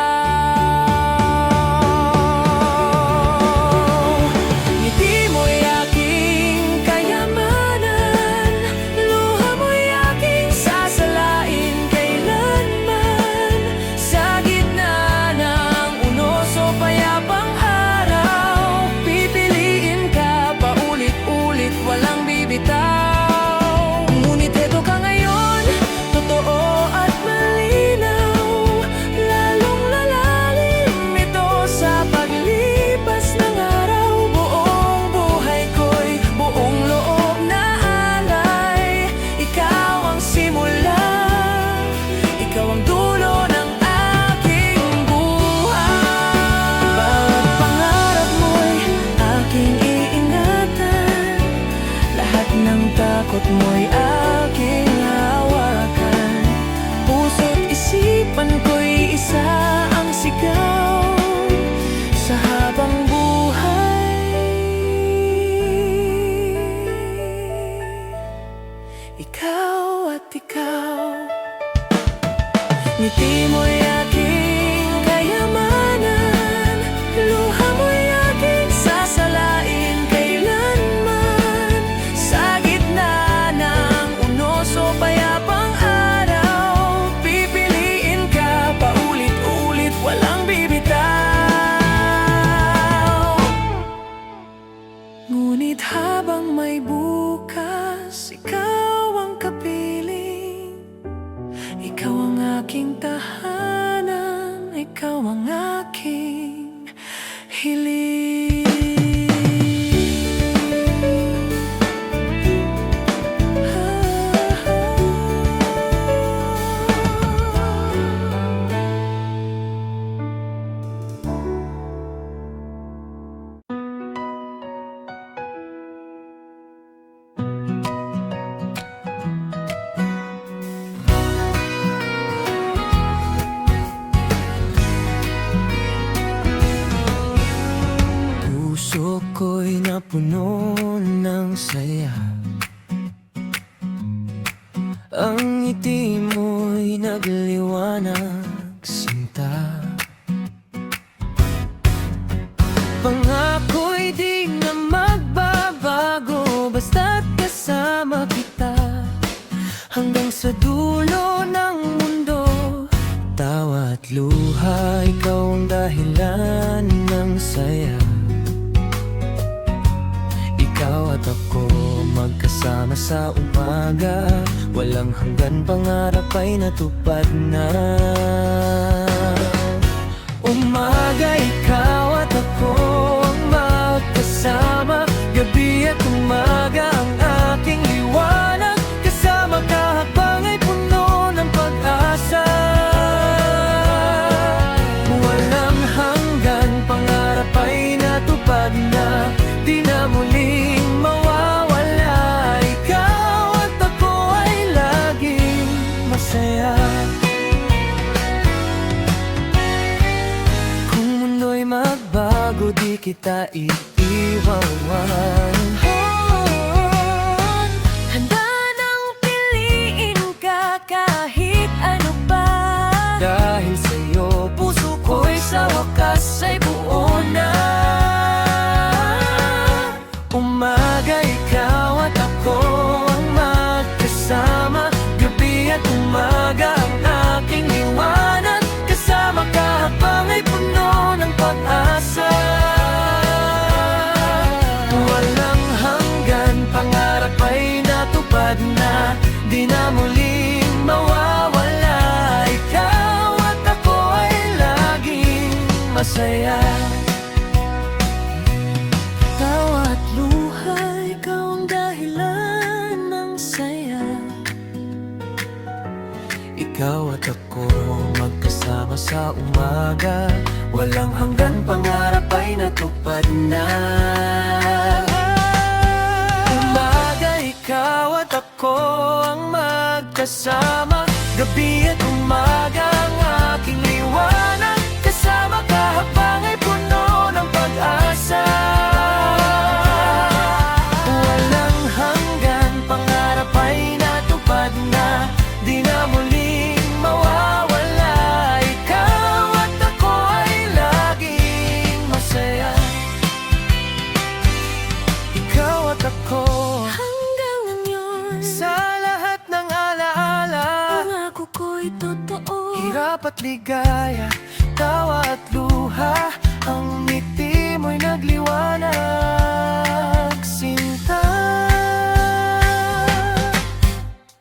ngiti mo'y aking kayamanan, luha mo'y aking sasalain kailanman. Sa gitna ng unos o payapang araw, pipiliin ka paulit-ulit, walang bibitaw. Ngunit heto ka ngayon, totoo at malinaw. Lalong lalalim at ikaw. Ngiti mo'y aking kayamanan, luha mo'y aking sasalain kailanman. Sa gitna ng unos o payapang araw, pipiliin ka paulit-ulit, walang bibitaw. Ngunit habang may bukas, ikaw ang kapiling. Ikaw ang aking tahanan, ikaw ang aking hiling. Puso ko'y napuno ng saya, ang ngiti mo'y nagliwanag, sinta. Pangako'y di na magbabago, basta't kasama kita hanggang sa dulo ng mundo. Tawa't luha, ikaw ang dahilan ng saya. Ikaw at ako magkasama sa umaga, walang hanggan, pangarap ay natupad na. Umaga, ikaw at ako ang magkasama, gabi at umaga ang aking liwanag. Kasama ka habang ay puno ng pag-asa. Walang hanggan, pangarap ay natupad na, di na muling mawawala. Ikaw at ako ay laging masaya. Kung mundo'y magbago, di kita iiwawan. Handa nang piliin ka kahit ano pa, dahil sa'yo puso ko'y sa wakas ay buo na. Umaga, ikaw at ako ang magkasama, gabi at umaga ang aking liwanag. Kasama ka habang ay puno ng pag-asa. Walang hanggan, pangarap ay natupad na, di na muling mawawala. Ikaw at ako ay laging masaya. Bawat luha, ikaw ang dahilan ng saya. Ikaw at ako magkasama sa umaga, walang hanggan, pangarap ay natupad na. Umaga, ikaw at ako ang magkasama, gabi at umaga ang aking liwanag. Kasama ka habang ay puno ng pag-asa. Walang hanggan, pangarap ay natupad na, di na muling mawawala. Ikaw at ako ay laging masaya. Ikaw at ako hanggang ngayon, sa lahat ng alaala, pangako ko'y totoo. Hirap at ligaya, tawa at luha, ang ngiti mo'y nagliwanag, sinta.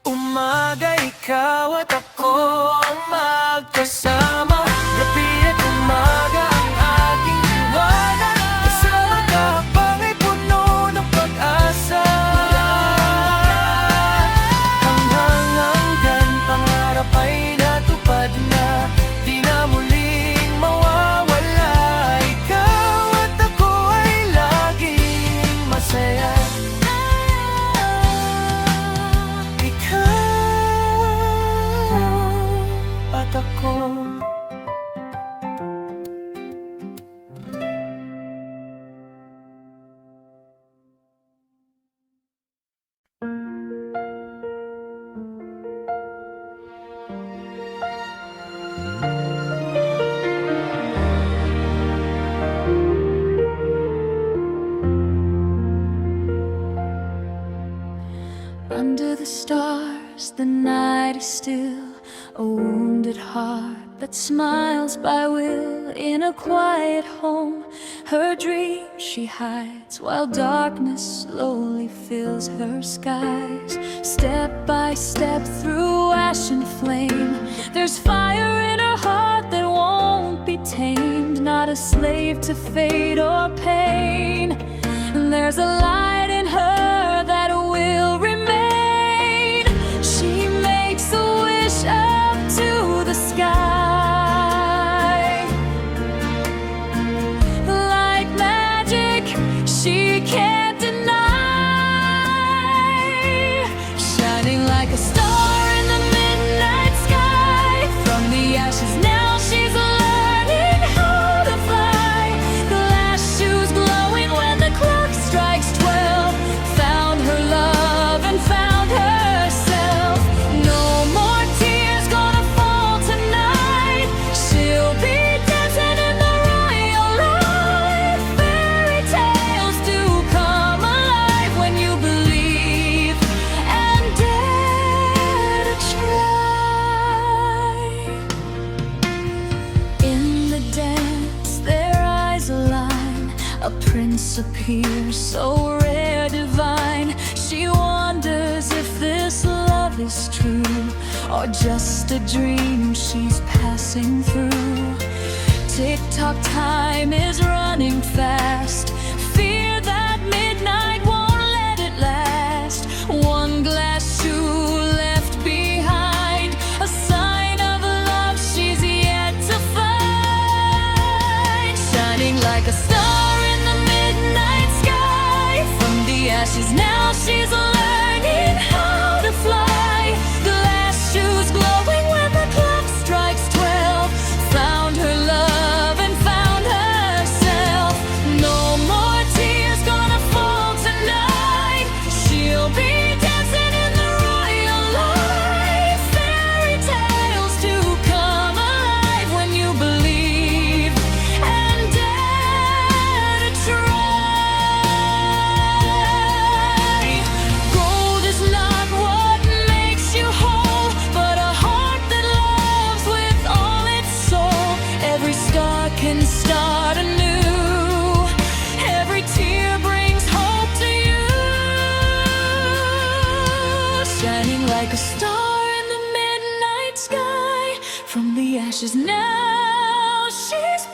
Umaga, ikaw at ako ang magkasama, gabi at umaga ang aking liwanag. Kasama ka habang ay puno ng pag-asa. Hanggang hanggan, pangarap ay natupad na, di na muling mawawala. Ikaw at ako ay laging masaya. Ikaw night is still, a wounded heart that smiles by will. In a quiet home, her dreams she hides, while darkness slowly fills her skies. Step by step through ash and flame, there's fire in her heart that won't be tamed. Not a slave to fate or pain, and there's a light in her that will remain. She makes a wish up to the sky. Like magic, she can't deny. Shining like a star in the midnight sky. From the ashes now she's learning how to fly. Glass shoes glowing when the clock strikes 12. Found her love and found herself. No more tears gonna fall tonight. She'll be dancing in the royal light. Fairy tales do come alive when you believe and dare to try. In the dance, their eyes align. A prince appears, so rare, divine. She wonders if this love is true, or just a dream she's passing through. Tick-tock, time is running fast. Fear that midnight won't let it last. One glass shoe left behind, a sign of love she's yet to find. Shining like a star in the midnight sky. From the ashes now she's learning how to fly. Glass shoes glowing when the clock strikes 12. Found her love and found herself. No more tears gonna fall tonight. She'll be dancing in the royal light. Fairy tales do come alive when you believe and dare to try. Gold is not what makes you whole, but a heart that loves with all its soul. Every star can start anew. Every tear brings hope to you. Shining like a star in the midnight sky. From the ashes now she's